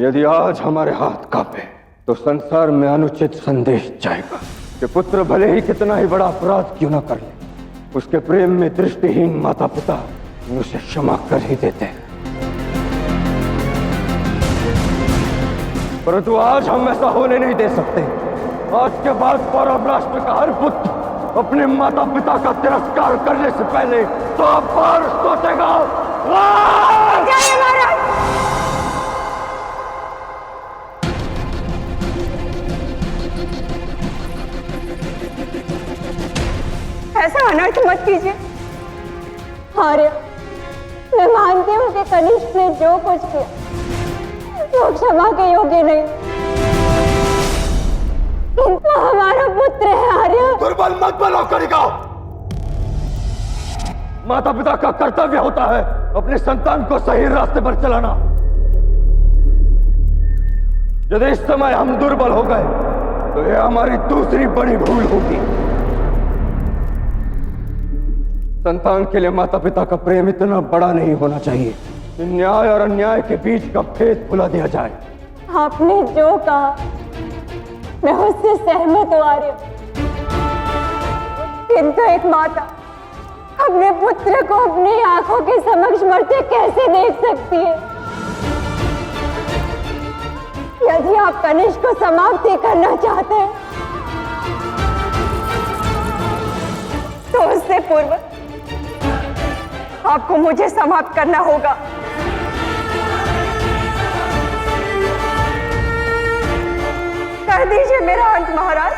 यदि आज हमारे हाथ कांपे तो संसार में अनुचित संदेश जाएगा कि पुत्र भले ही कितना ही बड़ा अपराध क्यों ना कर ले, उसके प्रेम में दृष्टिहीन माता पिता उसे क्षमा कर ही देते हैं। परंतु आज हम ऐसा होने नहीं दे सकते। आज के बाद पौरव राष्ट्र का हर पुत्र अपने माता पिता का तिरस्कार करने से पहले 100 बार सोचेगा। ऐसा अनर्थ मत कीजिए आर्य। मैं मानती हूँ कि कनिष्क ने जो कुछ किया वो क्षमा के योग्य नहीं, किंतु हमारा पुत्र है आर्य। दुर्बल मत बनो कनिका। माता पिता का कर्तव्य होता है अपने संतान को सही रास्ते पर चलाना। यदि इस समय हम दुर्बल हो गए तो यह हमारी दूसरी बड़ी भूल होगी। संतान के लिए माता पिता का प्रेम इतना बड़ा नहीं होना चाहिए कि न्याय और अन्याय के बीच का भेद भुला दिया जाए। आपने जो कहा मैं उससे सहमत हो आर्य, किंतु एक माता अपने पुत्र को अपनी आंखों के समक्ष मरते कैसे देख सकती है? यदि आप कनिष्क को समाप्ति करना चाहते हैं तो उससे पूर्व आपको मुझे समाप्त करना होगा। कर दीजिए मेरा अंत महाराज,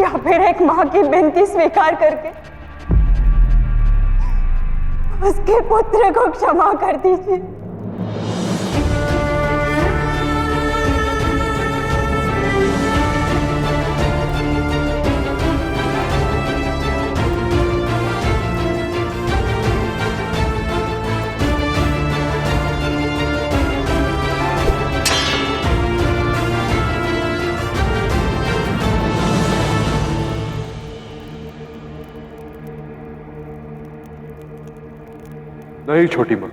या फिर एक मां की विनती स्वीकार करके उसके पुत्र को क्षमा कर दीजिए। नहीं छोटी मां,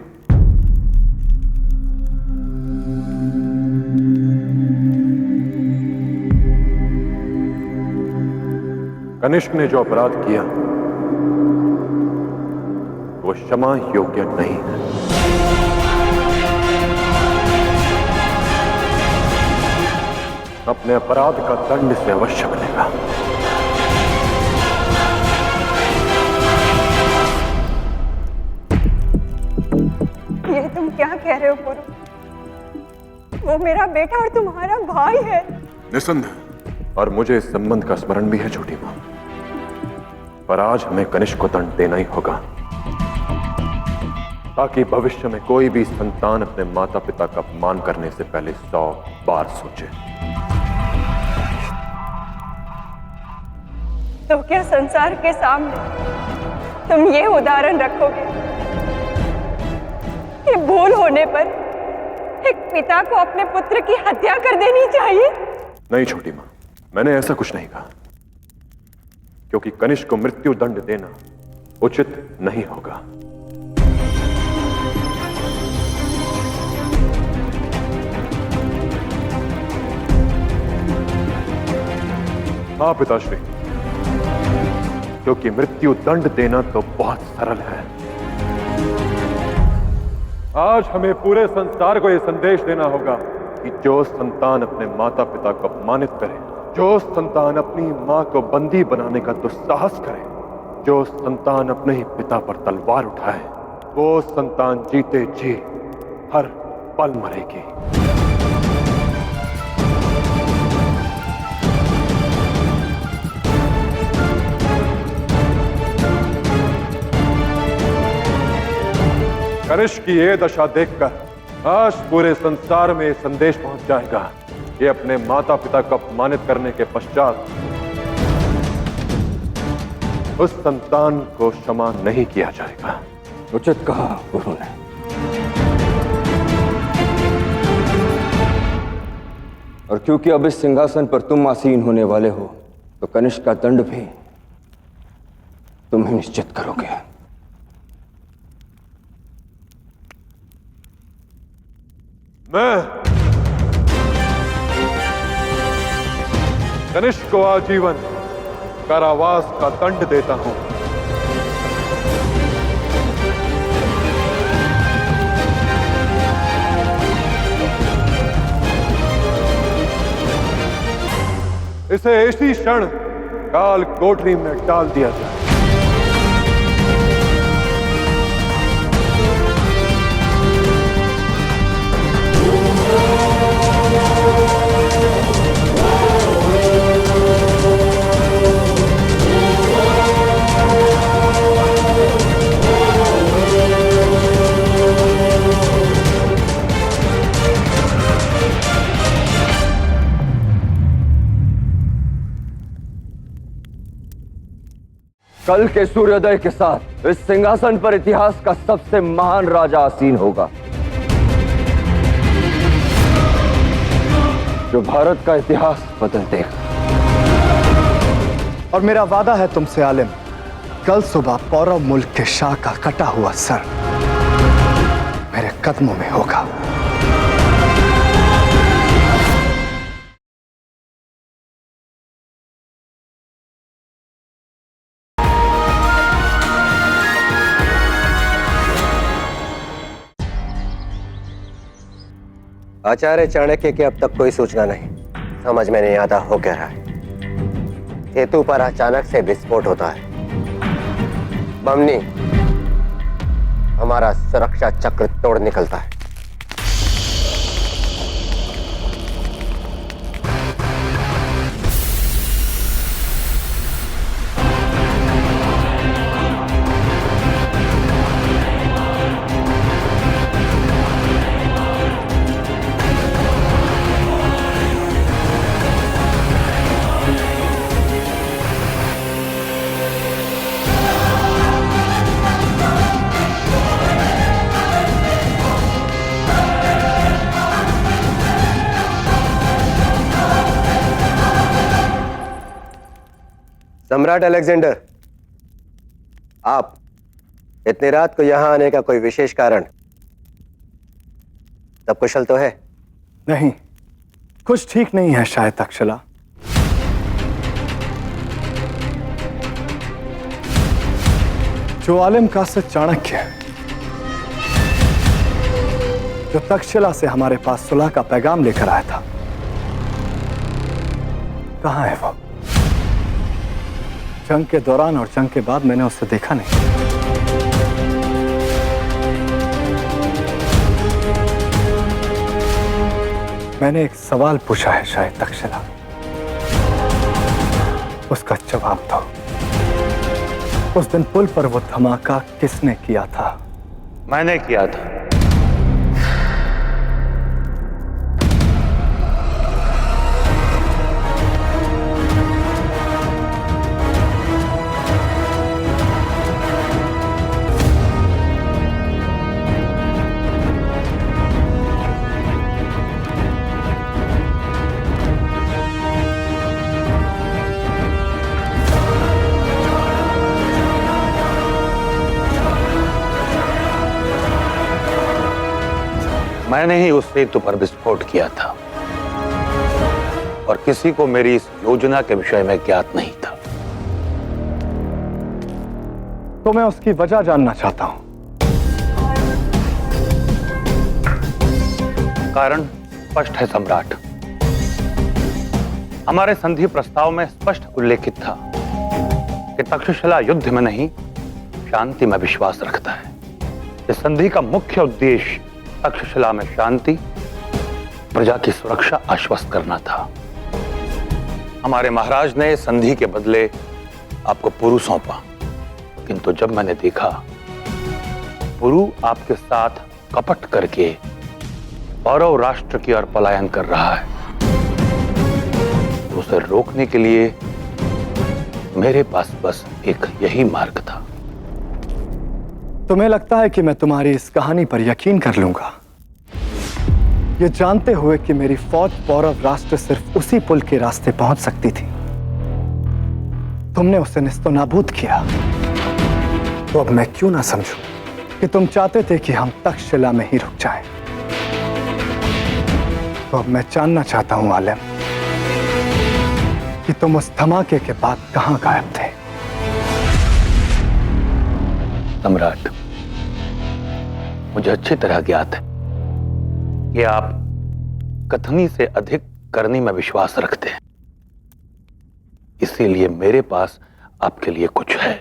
कनिष्क ने जो अपराध किया वो क्षमा योग्य नहीं है। अपने अपराध का दंड से अवश्य मिलेगा। ये तुम क्या कह रहे हो पुरु? वो मेरा बेटा और तुम्हारा भाई है। निसंदेह, और मुझे इस संबंध का स्मरण भी है छोटी मां, पर आज हमें कनिष्क को दंड देना ही होगा ताकि भविष्य में कोई भी संतान अपने माता पिता का अपमान करने से पहले 100 बार सोचे। तो क्या संसार के सामने तुम ये उदाहरण रखोगे कि भूल होने पर एक पिता को अपने पुत्र की हत्या कर देनी चाहिए? नहीं छोटी मां, मैंने ऐसा कुछ नहीं कहा, क्योंकि कनिष्क को मृत्यु दंड देना उचित नहीं होगा। हाँ पिताश्री, क्योंकि मृत्यु दंड देना तो बहुत सरल है। आज हमें पूरे संसार को यह संदेश देना होगा कि जो संतान अपने माता पिता को अपमानित करे, जो संतान अपनी मां को बंदी बनाने का दुस्साहस करे, जो संतान अपने ही पिता पर तलवार उठाए, वो संतान जीते जी हर पल मरेगी। कनिष्क की ये दशा देखकर आज पूरे संसार में संदेश पहुंच जाएगा कि अपने माता पिता को अपमानित करने के पश्चात उस संतान को क्षमा नहीं किया जाएगा। उचित कहा गुरु ने। और क्योंकि अब इस सिंहासन पर तुम आसीन होने वाले हो, तो कनिष्क का दंड भी तुम ही निश्चित करोगे। मैं कनिष्क को आजीवन कारावास का दंड देता हूं। इसे इसी क्षण काल कोठरी में डाल दिया जाए। कल के सूर्योदय के साथ इस सिंहासन पर इतिहास का सबसे महान राजा आसीन होगा, जो भारत का इतिहास बदल देगा। और मेरा वादा है तुमसे आलिम, कल सुबह पौरव मुल्क के शाह का कटा हुआ सर मेरे कदमों में होगा। आचार्य चाणक्य की अब तक कोई सूचना नहीं। समझ में नहीं आता हो क्या रहा है। सेतु पर अचानक से विस्फोट होता है। बमनी हमारा सुरक्षा चक्र तोड़ निकलता है। सम्राट अलेक्जेंडर, आप इतनी रात को यहां आने का कोई विशेष कारण? सब कुशल तो है? नहीं, कुछ ठीक नहीं है शायद तक्षशिला। जो आलिम कासिद चाणक्य है, जो तक्षशिला से हमारे पास सुलह का पैगाम लेकर आया था, कहां है वो? जंग के दौरान और जंग के बाद मैंने उसे देखा नहीं। मैंने एक सवाल पूछा है शायद तक्षशिला, उसका जवाब दो। उस दिन पुल पर वो धमाका किसने किया था? मैंने किया था। मैंने ही उस सेतु पर विस्फोट किया था और किसी को मेरी इस योजना के विषय में ज्ञात नहीं था। तो मैं उसकी वजह जानना चाहता हूं। कारण स्पष्ट है सम्राट। हमारे संधि प्रस्ताव में स्पष्ट उल्लेखित था कि तक्षशिला युद्ध में नहीं, शांति में विश्वास रखता है। इस संधि का मुख्य उद्देश्य तक्षशिला में शांति, प्रजा की सुरक्षा आश्वस्त करना था। हमारे महाराज ने संधि के बदले आपको पुरु सौंपा, किंतु जब मैंने देखा पुरु आपके साथ कपट करके पौरव राष्ट्र की ओर पलायन कर रहा है, तो उसे रोकने के लिए मेरे पास बस एक यही मार्ग था। तुम्हें लगता है कि मैं तुम्हारी इस कहानी पर यकीन कर लूंगा, ये जानते हुए कि मेरी फौज पौरव राष्ट्र सिर्फ उसी पुल के रास्ते पहुंच सकती थी? तुमने उसे निस्तो नाबूद किया। तो अब मैं क्यों ना समझूं कि तुम चाहते थे कि हम तक्षशिला में ही रुक जाएं? तो अब मैं जानना चाहता हूं आलम कि तुम उस धमाके के बाद कहां गायब थे। सम्राट, मुझे अच्छी तरह ज्ञात है कि आप कथनी से अधिक करनी में विश्वास रखते हैं, इसीलिए मेरे पास आपके लिए कुछ है।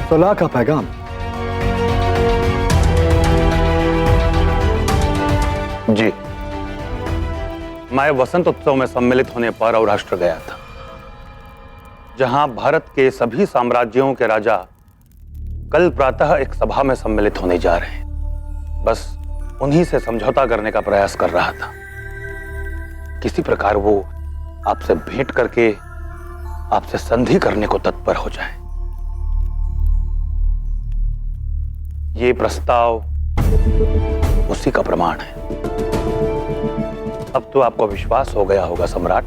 सुलह का पैगाम। जी, मैं वसंत उत्सव में सम्मिलित होने पारव राष्ट्र गया था, जहां भारत के सभी साम्राज्यों के राजा कल प्रातः एक सभा में सम्मिलित होने जा रहे हैं। बस उन्हीं से समझौता करने का प्रयास कर रहा था। किसी प्रकार वो आपसे भेंट करके आपसे संधि करने को तत्पर हो जाए। ये प्रस्ताव उसी का प्रमाण है। अब तो आपको विश्वास हो गया होगा सम्राट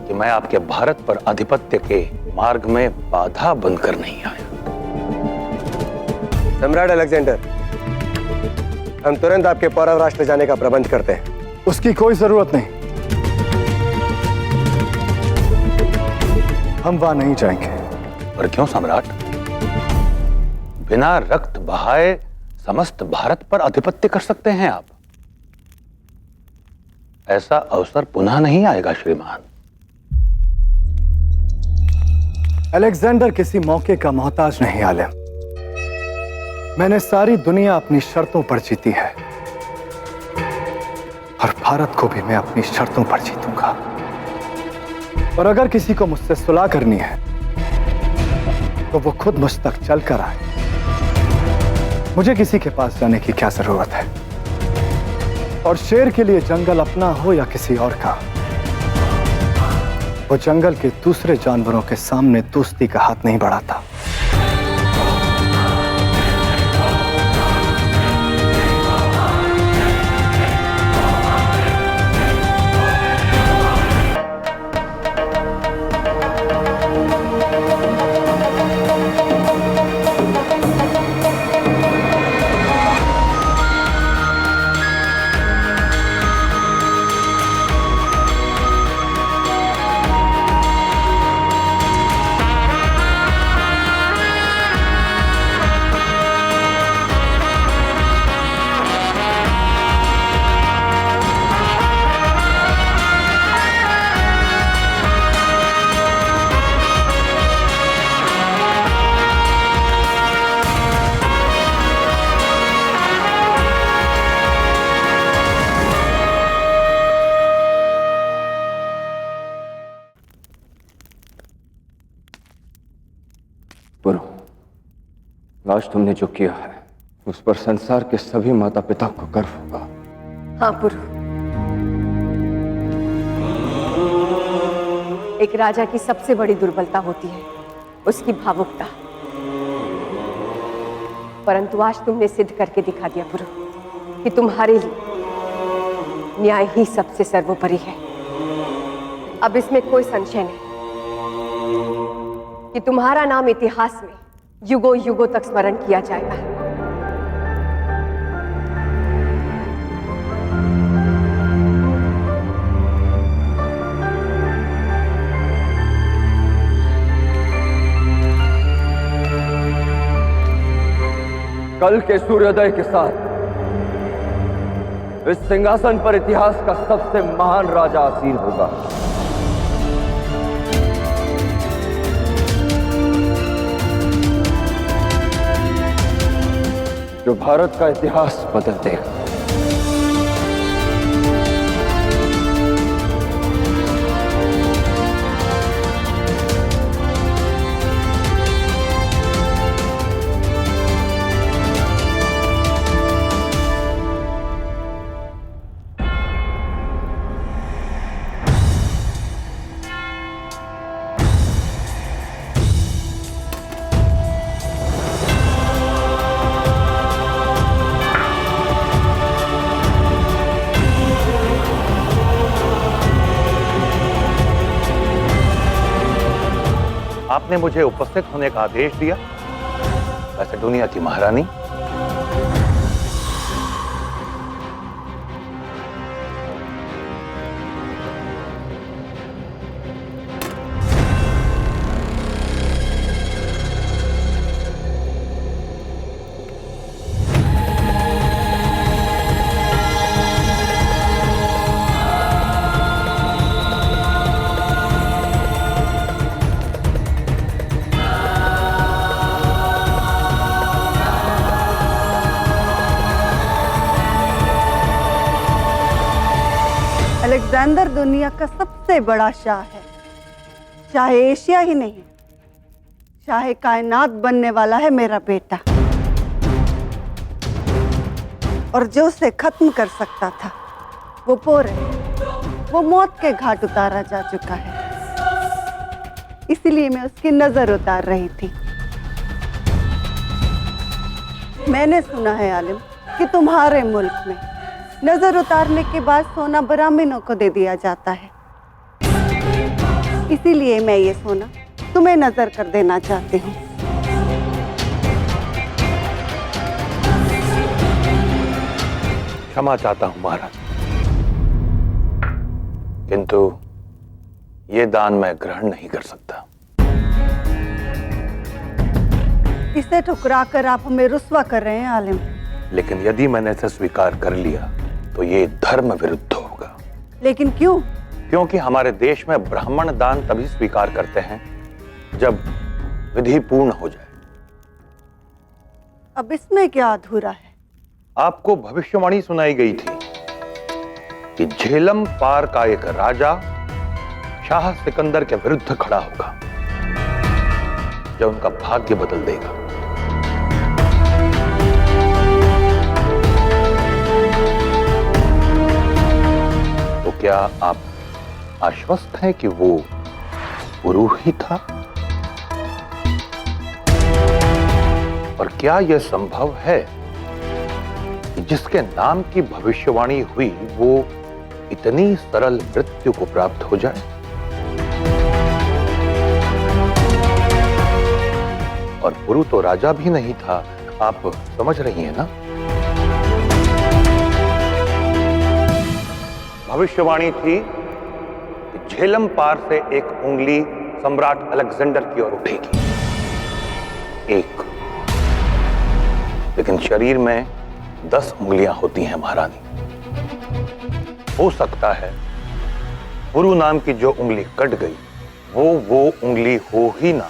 कि मैं आपके भारत पर आधिपत्य के मार्ग में बाधा बनकर नहीं आया। सम्राट अलेक्जेंडर, हम तुरंत आपके पौरव राष्ट्र जाने का प्रबंध करते हैं। उसकी कोई जरूरत नहीं, हम वहां नहीं जाएंगे। पर क्यों सम्राट? बिना रक्त बहाए समस्त भारत पर आधिपत्य कर सकते हैं आप। ऐसा अवसर पुनः नहीं आएगा श्रीमान। अलेक्जेंडर किसी मौके का मोहताज नहीं आलम। मैंने सारी दुनिया अपनी शर्तों पर जीती है और भारत को भी मैं अपनी शर्तों पर जीतूंगा। और अगर किसी को मुझसे सुलह करनी है तो वो खुद मुझ तक चलकर आए। मुझे किसी के पास जाने की क्या जरूरत है? और शेर के लिए जंगल अपना हो या किसी और का, वो जंगल के दूसरे जानवरों के सामने दोस्ती का हाथ नहीं बढ़ाता। आज तुमने जो किया है उस पर संसार के सभी माता पिता को गर्व होगा। हाँ पुरु, एक राजा की सबसे बड़ी दुर्बलता होती है उसकी भावुकता। परंतु आज तुमने सिद्ध करके दिखा दिया पुरु कि तुम्हारे लिए न्याय ही सबसे सर्वोपरि है। अब इसमें कोई संशय नहीं कि तुम्हारा नाम इतिहास में युगों युगों तक स्मरण किया जाएगा। कल के सूर्योदय के साथ इस सिंहासन पर इतिहास का सबसे महान राजा आसीन होगा। जो भारत का इतिहास बदल देगा। आपने मुझे उपस्थित होने का आदेश दिया। वैसे दुनिया की महारानी, अलेक्जेंडर दुनिया का सबसे बड़ा शाह है, चाहे एशिया ही नहीं, चाहे कायनात बनने वाला है मेरा बेटा। और जो उसे खत्म कर सकता था वो पोर है, वो मौत के घाट उतारा जा चुका है। इसलिए मैं उसकी नजर उतार रही थी। मैंने सुना है आलिम कि तुम्हारे मुल्क में नजर उतारने के बाद सोना ब्राह्मणों को दे दिया जाता है। इसीलिए मैं ये सोना तुम्हें नजर कर देना चाहती हूँ। क्षमा चाहता हूं महाराज, किंतु ये दान मैं ग्रहण नहीं कर सकता। इसे ठुकराकर आप हमें रुस्वा कर रहे हैं आलिम। लेकिन यदि मैंने इसे स्वीकार कर लिया तो ये धर्म विरुद्ध होगा। लेकिन क्यों? क्योंकि हमारे देश में ब्राह्मण दान तभी स्वीकार करते हैं जब विधि पूर्ण हो जाए। अब इसमें क्या अधूरा है? आपको भविष्यवाणी सुनाई गई थी कि झेलम पार का एक राजा शाह सिकंदर के विरुद्ध खड़ा होगा जो उनका भाग्य बदल देगा। तो क्या आप आश्वस्त हैं कि वो पुरु ही था? और क्या यह संभव है कि जिसके नाम की भविष्यवाणी हुई वो इतनी सरल मृत्यु को प्राप्त हो जाए? और पुरु तो राजा भी नहीं था, आप समझ रही हैं ना? भविष्यवाणी थी कि झेलम पार से एक उंगली सम्राट अलेक्जेंडर की ओर उठेगी, एक। लेकिन शरीर में 10 उंगलियां होती हैं महारानी। हो सकता है पुरु नाम की जो उंगली कट गई वो उंगली हो ही ना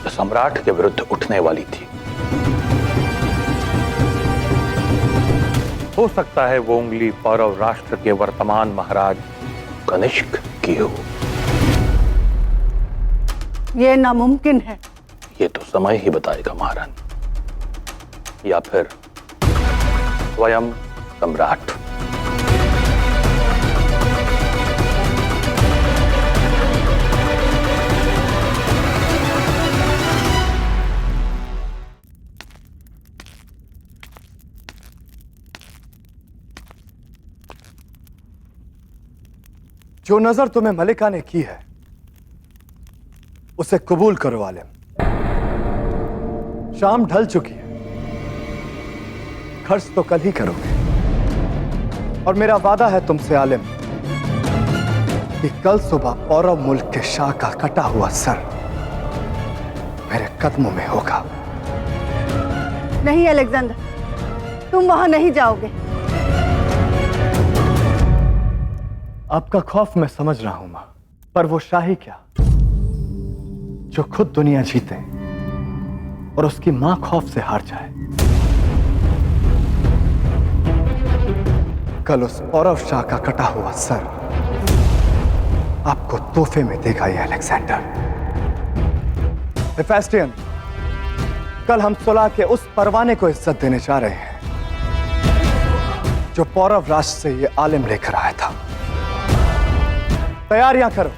जो सम्राट के विरुद्ध उठने वाली थी। हो सकता है वो उंगली पौरव राष्ट्र के वर्तमान महाराज कनिष्क की हो। यह नामुमकिन है। ये तो समय ही बताएगा महारानी, या फिर स्वयं सम्राट। जो नजर तुम्हें मलिका ने की है उसे कबूल करो आलिम। शाम ढल चुकी है, खर्च तो कल ही करोगे। और मेरा वादा है तुमसे आलिम कि कल सुबह पौरव मुल्क के शाह का कटा हुआ सर मेरे कदमों में होगा। नहीं अलेक्जेंडर, तुम वहां नहीं जाओगे। आपका खौफ मैं समझ रहा हूं मां, पर वो शाही क्या जो खुद दुनिया जीते और उसकी मां खौफ से हार जाए। कल उस पौरव शाह का कटा हुआ सर आपको तोहफे में देगा ये अलेक्जेंडर। हेफेस्टियन, कल हम सुलह के उस परवाने को इज्जत देने जा रहे हैं जो पौरव राष्ट्र से ये आलिम लेकर आया था। तैयारियां करो।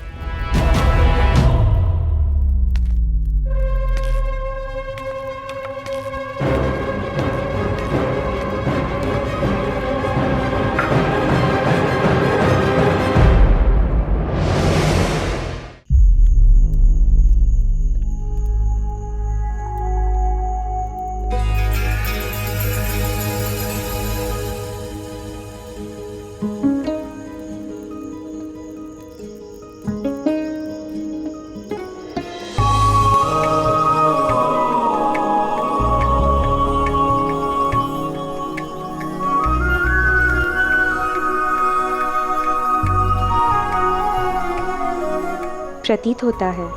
प्रतीत होता है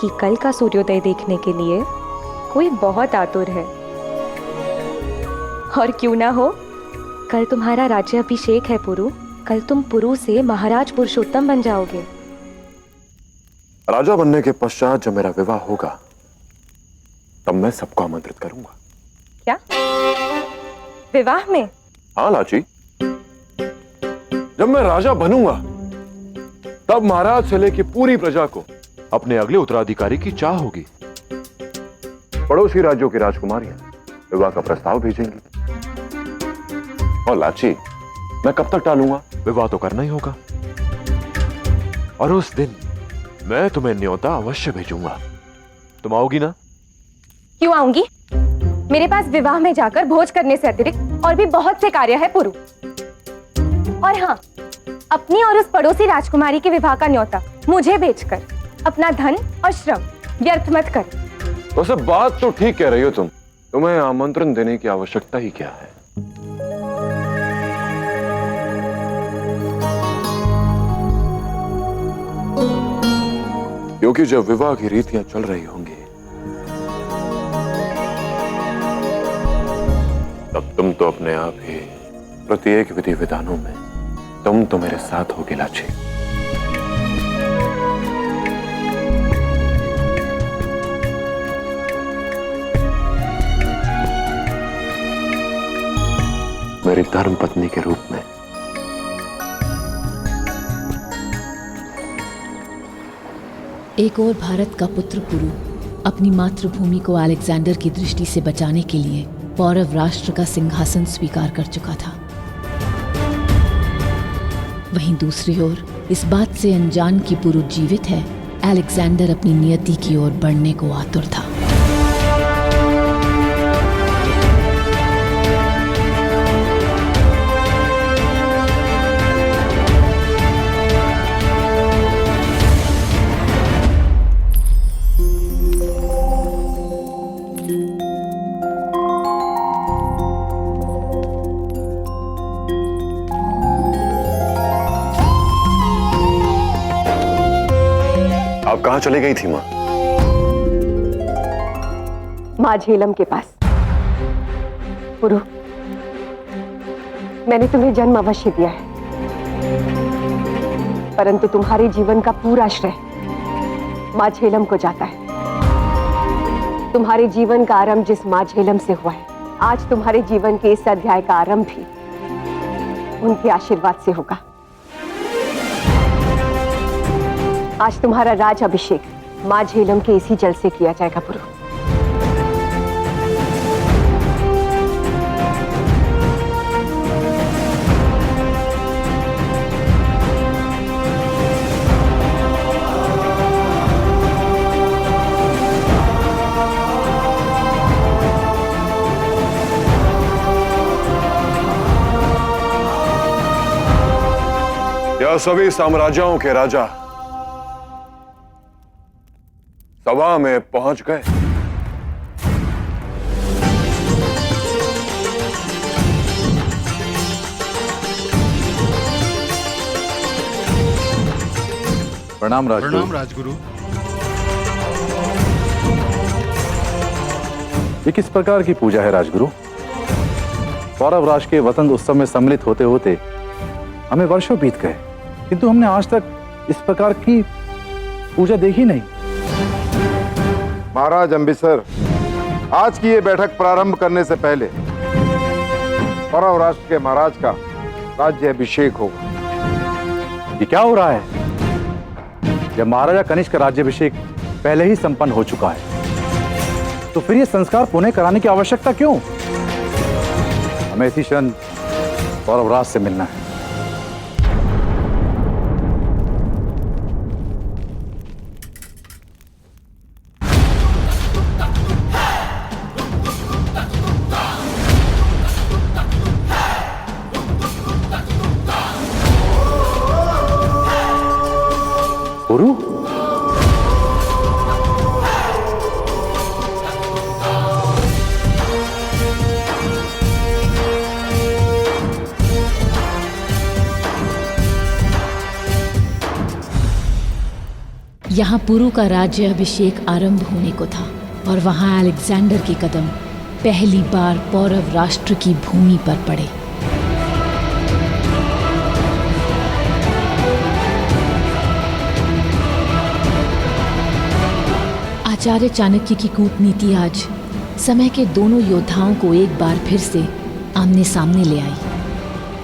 कि कल का सूर्योदय देखने के लिए कोई बहुत आतुर है। और क्यों ना हो, कल तुम्हारा राज्याभिषेक है पुरु। कल तुम पुरु से महाराज पुरुषोत्तम बन जाओगे। राजा बनने के पश्चात जब मेरा विवाह होगा तब मैं सबको आमंत्रित करूंगा। क्या विवाह में? हाँ लाची, जब मैं राजा बनूंगा तब महाराज से लेकर पूरी प्रजा को अपने अगले उत्तराधिकारी की चाह होगी। पड़ोसी राज्यों की राजकुमारियां विवाह का प्रस्ताव भेजेंगी। और लाची, मैं कब तक टालूंगा? विवाह तो करना ही होगा। और उस दिन मैं तुम्हें न्योता अवश्य भेजूंगा। तुम आओगी ना? क्यों आऊंगी? मेरे पास विवाह में जाकर भोज करने से अतिरिक्त और भी बहुत से कार्य है पुरु। और हाँ, अपनी और उस पड़ोसी राजकुमारी के विवाह का न्योता मुझे भेजकर अपना धन और श्रम व्यर्थ मत कर। वैसे बात तो ठीक कह रही हो तुम। तुम्हें आमंत्रण देने की आवश्यकता ही क्या है? क्योंकि जब विवाह की रीतियां चल रही होंगी तब तुम तो अपने आप ही प्रत्येक विधि विधानों में तुम तो मेरे साथ होगे लाची। मेरी धर्म पत्नी के रूप में। एक और भारत का पुत्र पुरु अपनी मातृभूमि को अलेक्जेंडर की दृष्टि से बचाने के लिए पौरव राष्ट्र का सिंहासन स्वीकार कर चुका था। वहीं दूसरी ओर इस बात से अनजान कि पुरु जीवित है, अलेक्जेंडर अपनी नियति की ओर बढ़ने को आतुर था। आप कहां चली गई थी मां? मां झेलम के पास। पुरु, मैंने तुम्हें जन्म अवश्य दिया है, परंतु तुम्हारे जीवन का पूरा श्रेय मां झेलम को जाता है। तुम्हारे जीवन का आरंभ जिस मां झेलम से हुआ है, आज तुम्हारे जीवन के इस अध्याय का आरंभ भी उनके आशीर्वाद से होगा। आज तुम्हारा राज अभिषेक मां झेलम के इसी जल से किया जाएगा पुरु। यह सभी साम्राज्यों के राजा सभा में पहुंच गए। प्रणाम राजगुरु। प्रणाम राजगुरु। ये किस प्रकार की पूजा है राजगुरु? पौरव राज के वसंत उत्सव में सम्मिलित होते होते हमें वर्षों बीत गए, किंतु हमने आज तक इस प्रकार की पूजा देखी नहीं। महाराज अम्बिसर, आज की ये बैठक प्रारंभ करने से पहले पौरव राष्ट्र के महाराज का राज्य अभिषेक होगा। ये क्या हो रहा है? जब महाराजा कनिष्क का राज्याभिषेक पहले ही संपन्न हो चुका है तो फिर ये संस्कार पुनः कराने की आवश्यकता क्यों? हमें इसी क्षण पौरव राज से मिलना है। पुरु, यहाँ पुरु का राज्य अभिषेक आरंभ होने को था और वहाँ अलेक्जेंडर के कदम पहली बार पौरव राष्ट्र की भूमि पर पड़े। आचार्य चाणक्य की कूटनीति आज समय के दोनों योद्धाओं को एक बार फिर से आमने सामने ले आई,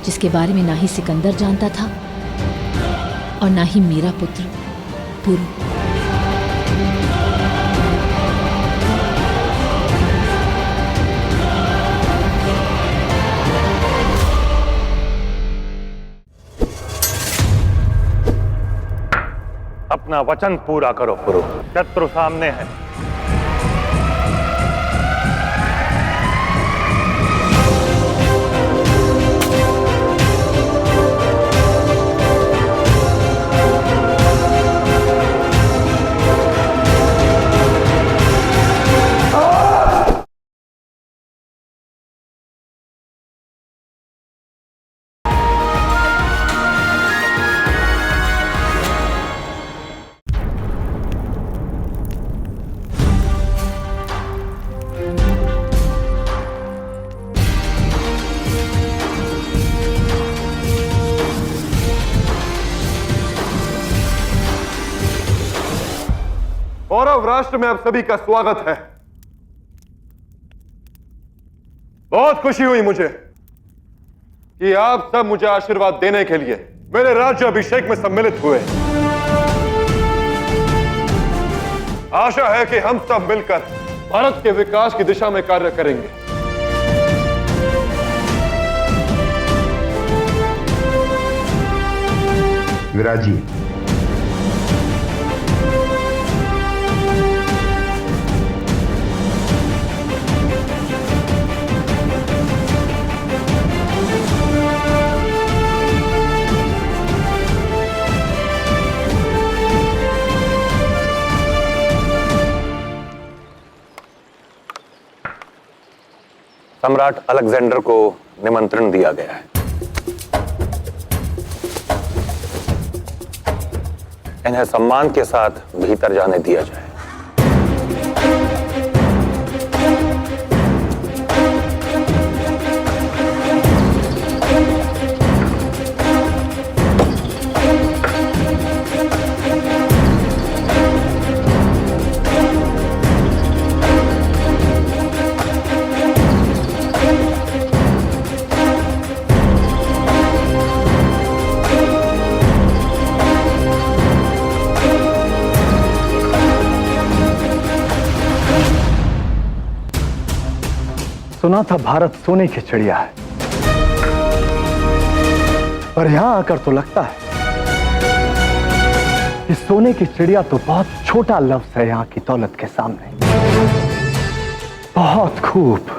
जिसके बारे में ना ही सिकंदर जानता था और ना ही मेरा पुत्र पुरु। अपना वचन पूरा करो पुरु, शत्रु सामने है। पौरव राष्ट्र में आप सभी का स्वागत है। बहुत खुशी हुई मुझे कि आप सब मुझे आशीर्वाद देने के लिए मेरे राज्य अभिषेक में सम्मिलित हुए। आशा है कि हम सब मिलकर भारत के विकास की दिशा में कार्य करेंगे। विराजी, सम्राट अलेक्जेंडर को निमंत्रण दिया गया है। इन्हें सम्मान के साथ भीतर जाने दिया जाए। सुना था भारत सोने की चिड़िया है, पर यहां आकर तो लगता है कि सोने की चिड़िया तो बहुत छोटा लफ्ज है यहां की दौलत के सामने। बहुत खूब।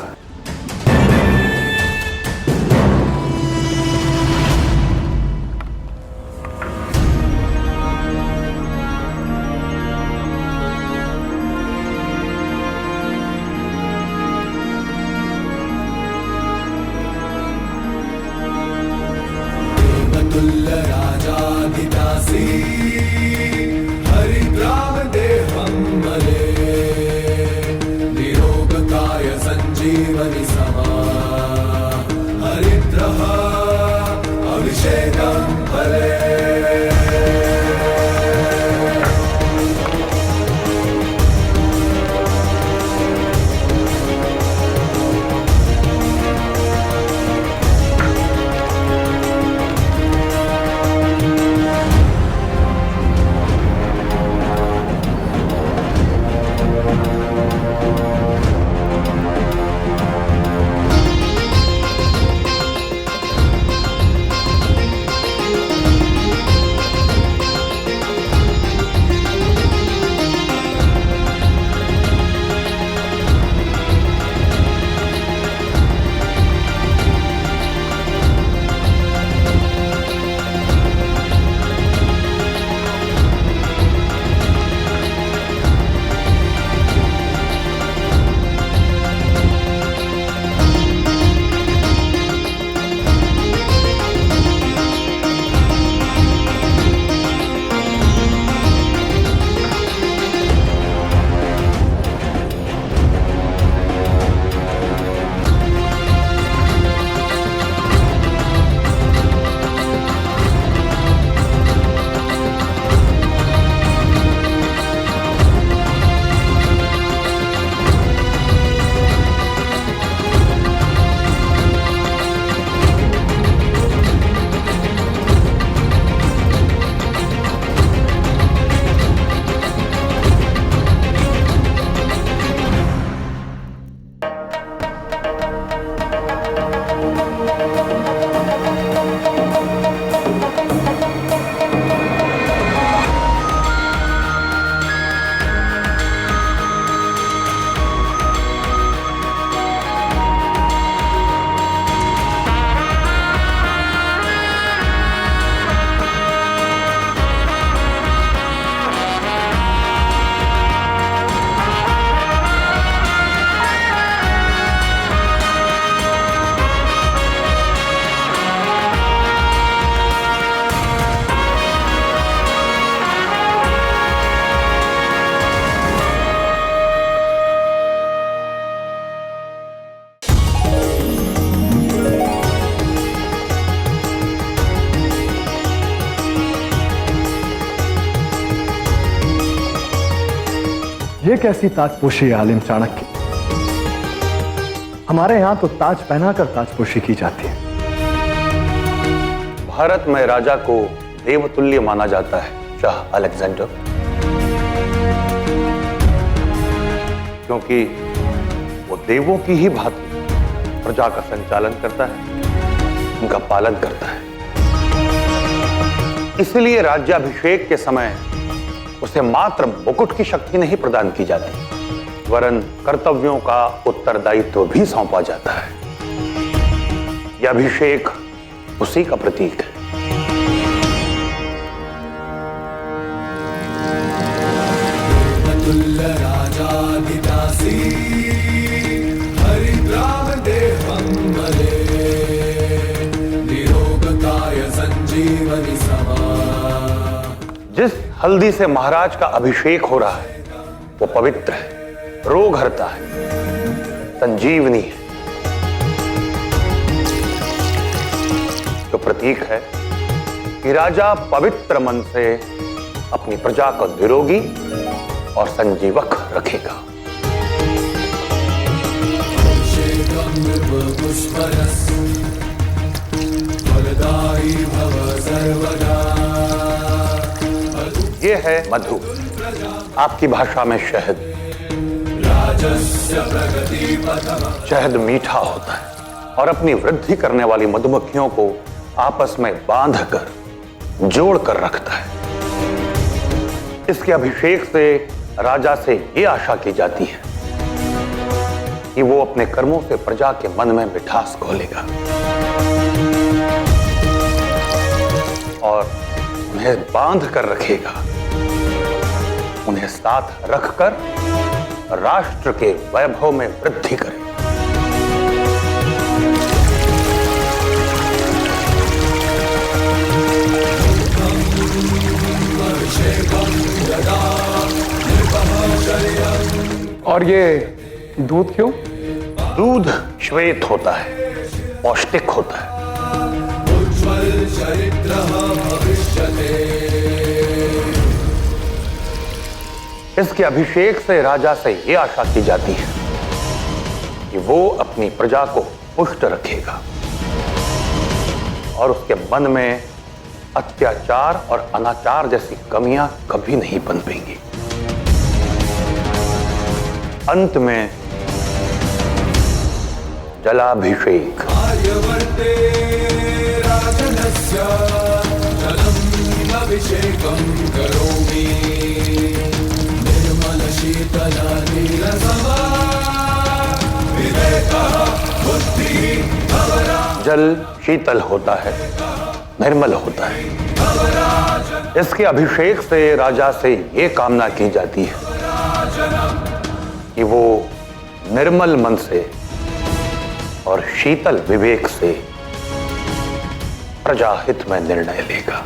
ये कैसी ताजपोशी है आलिम चाणक्य? हमारे यहां तो ताज पहनाकर ताजपोशी की जाती है। भारत में राजा को देवतुल्य माना जाता है शाह अलेक्जेंडर, क्योंकि वो देवों की ही भांति प्रजा का संचालन करता है, उनका पालन करता है। इसलिए राज्याभिषेक के समय उसे मात्र मुकुट की शक्ति नहीं प्रदान की जाती, वरन कर्तव्यों का उत्तरदायित्व भी सौंपा जाता है। यह अभिषेक उसी का प्रतीक है। जिस हल्दी से महाराज का अभिषेक हो रहा है वो पवित्र है, रोग हरता है, संजीवनी है, जो प्रतीक है कि राजा पवित्र मन से अपनी प्रजा को निरोगी और संजीवक रखेगा। ये है मधु, आपकी भाषा में शहद। शहद मीठा होता है और अपनी वृद्धि करने वाली मधुमक्खियों को आपस में बांधकर जोड़कर रखता है। इसके अभिषेक से राजा से ये आशा की जाती है कि वो अपने कर्मों से प्रजा के मन में मिठास घोलेगा और उन्हें बांध कर रखेगा, उन्हें साथ रखकर राष्ट्र के वैभव में वृद्धि करेगा। और ये दूध क्यों? दूध श्वेत होता है, पौष्टिक होता है। इसके अभिषेक से राजा से यह आशा की जाती है कि वो अपनी प्रजा को पुष्ट रखेगा और उसके मन में अत्याचार और अनाचार जैसी कमियां कभी नहीं पनपेंगी। अंत में जलाभिषेक। जल शीतल होता है, निर्मल होता है। इसके अभिषेक से राजा से यह कामना की जाती है कि वो निर्मल मन से और शीतल विवेक से प्रजा हित में निर्णय लेगा।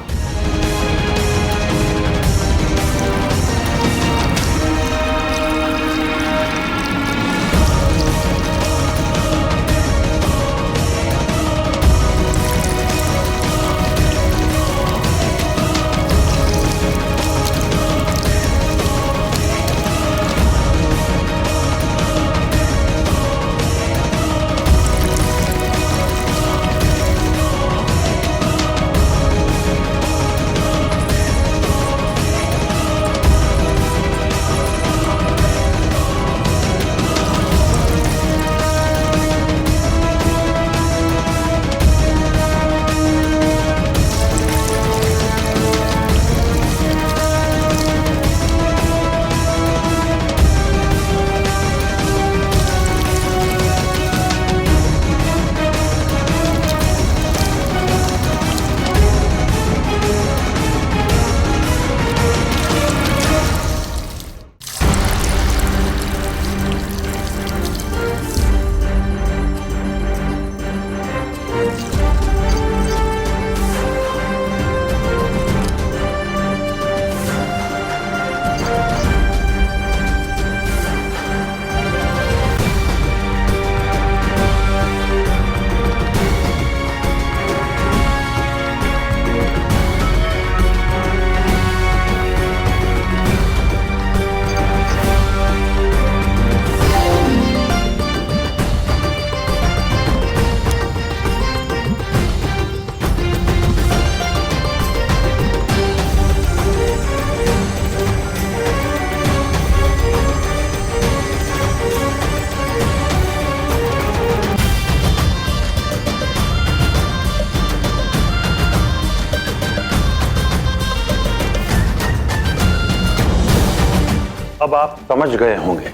अब आप समझ गए होंगे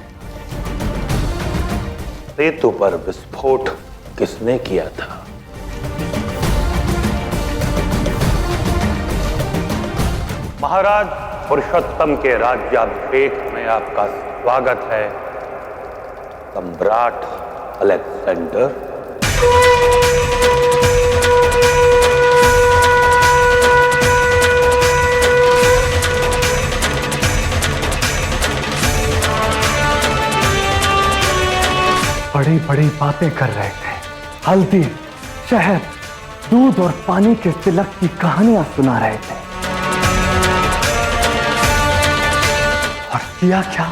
सेतु पर विस्फोट किसने किया था। महाराज पुरुषोत्तम के राज्याभिषेक में आपका स्वागत है, सम्राट अलेक्जेंडर। बड़ी बड़ी बातें कर रहे थे, हल्दी, शहद, दूध और पानी के तिलक की कहानियां सुना रहे थे, और किया क्या?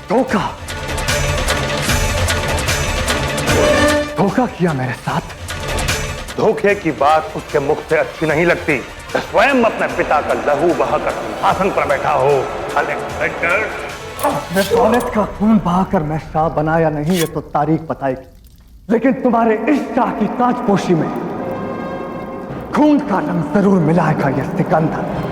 धोखा, धोखा किया मेरे साथ। धोखे की बात उसके मुख से अच्छी नहीं लगती। स्वयं अपने पिता का लहू बहाकर सिंहासन पर बैठा हो अलेक्जेंडर। मैं दौलत का खून बहाकर मैं शाह बना या नहीं ये तो तारीख बताएगी, लेकिन तुम्हारे इस शाह की ताजपोशी में खून का रंग जरूर मिलाएगा ये सिकंदर।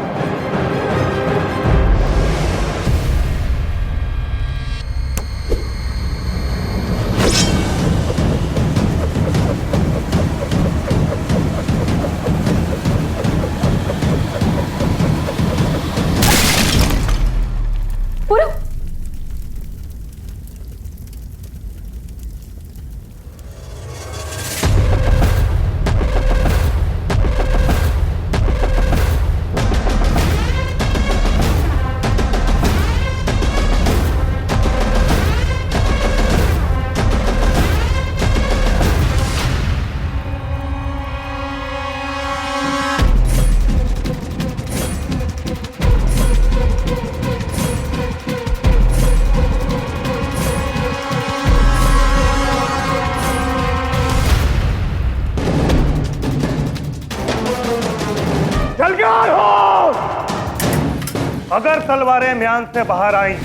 अगर तलवारें म्यान से बाहर आईं,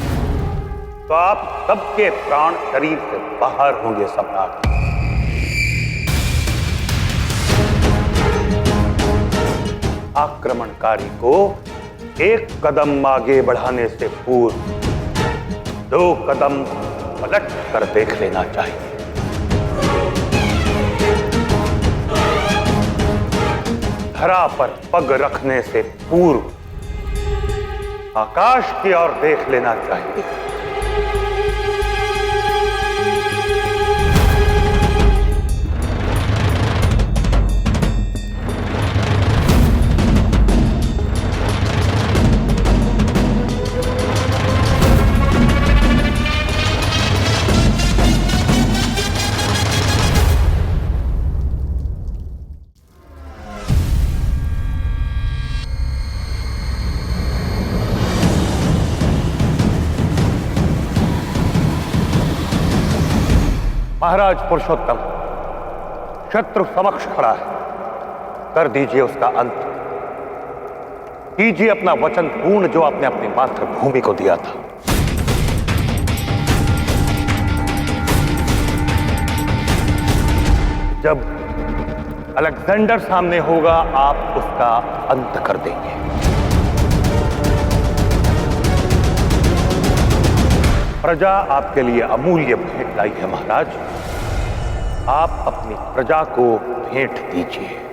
तो आप सबके प्राण शरीर से बाहर होंगे सम्राट। आक्रमणकारी को एक कदम आगे बढ़ाने से पूर्व 2 कदम पलट कर देख लेना चाहिए। धरा पर पग रखने से पूर्व आकाश की ओर देख लेना चाहिए। महाराज पुरुषोत्तम शत्रु समक्ष खड़ा है, कर दीजिए उसका अंत। कीजिए अपना वचन पूर्ण जो आपने अपनी मातृभूमि को दिया था। जब अलेक्जेंडर सामने होगा आप उसका अंत कर देंगे। प्रजा आपके लिए अमूल्य भेंट लाई है महाराज, आप अपनी प्रजा को भेंट दीजिए।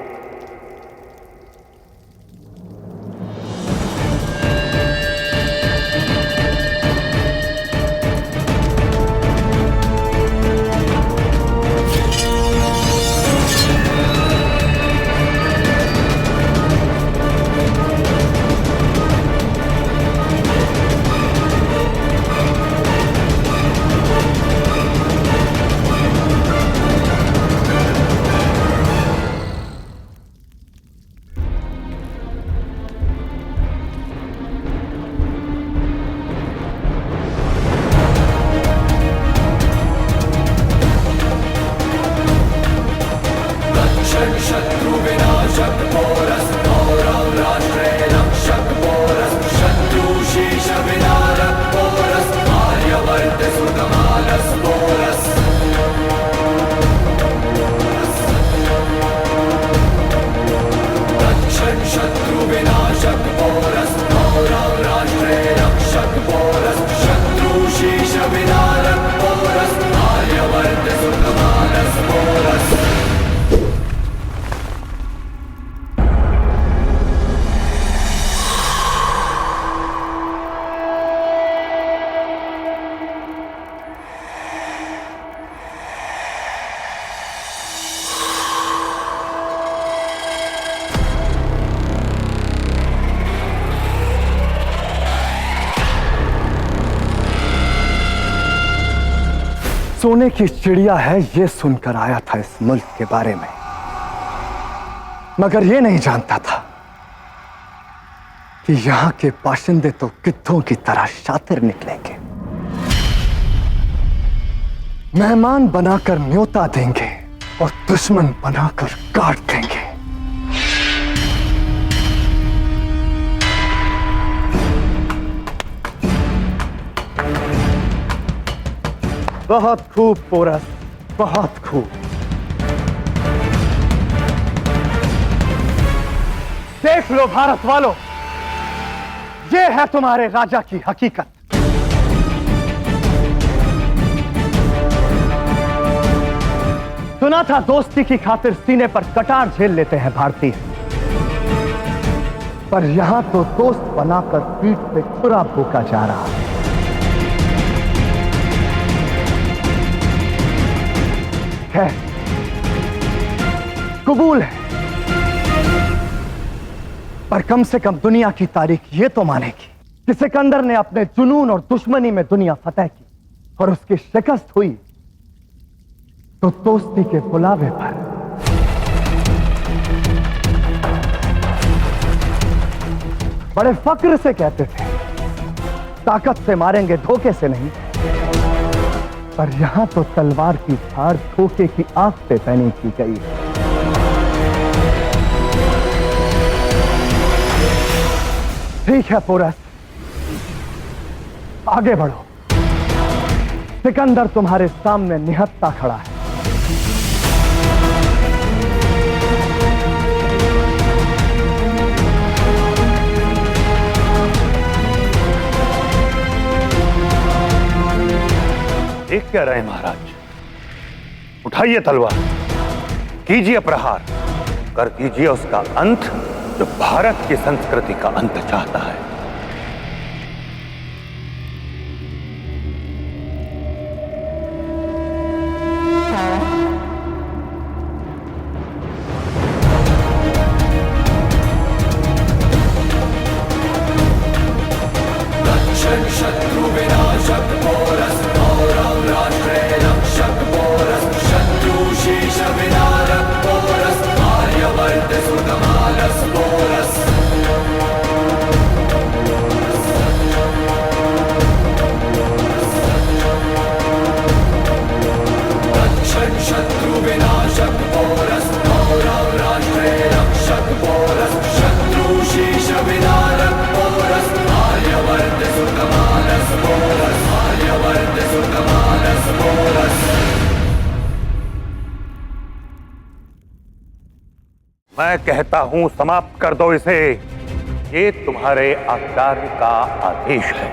सोने की चिड़िया है ये सुनकर आया था इस मुल्क के बारे में, मगर ये नहीं जानता था कि यहां के बाशिंदे तो गिद्धों की तरह शातिर निकलेंगे। मेहमान बनाकर न्योता देंगे और दुश्मन बनाकर काट देंगे। बहुत खूब पोरस, बहुत खूब। देख लो भारत वालों, ये है तुम्हारे राजा की हकीकत। सुना था दोस्ती की खातिर सीने पर कटार झेल लेते हैं भारतीय, पर यहां तो दोस्त बनाकर पीठ पे छुरा भूका जा रहा है। कबूल है, पर कम से कम दुनिया की तारीख ये तो मानेगी कि सिकंदर ने अपने जुनून और दुश्मनी में दुनिया फतेह की और उसकी शिकस्त हुई तो दोस्ती के बुलावे पर। बड़े फक्र से कहते थे ताकत से मारेंगे धोखे से नहीं, पर यहां तो तलवार की धार धोखे की आंख पे पैनी की गई है। ठीक है पोरस, आगे बढ़ो। सिकंदर तुम्हारे सामने निहत्ता खड़ा है। देख क्या रहे महाराज? उठाइए तलवार, कीजिए प्रहार, कर दीजिए उसका अंत जो भारत की संस्कृति का अंत चाहता है। शत्रु विनाशक पोरस, गौरव राष्ट्रे रक्षक पोरस, शत्रु शीश विदारक पोरस, आर्यवर्त सुतमानस पोरस। रक्षक शत्रु विनाशक पोरस, गौरव राष्ट्रे रक्षक पोरस, शत्रु शीश विदारक पोरस, आर्यवर्त सुतमानस पोरस, आर्यवर्त सुतमानस पोरस। मैं कहता हूं समाप्त कर दो इसे, ये तुम्हारे आचार्य का आदेश है।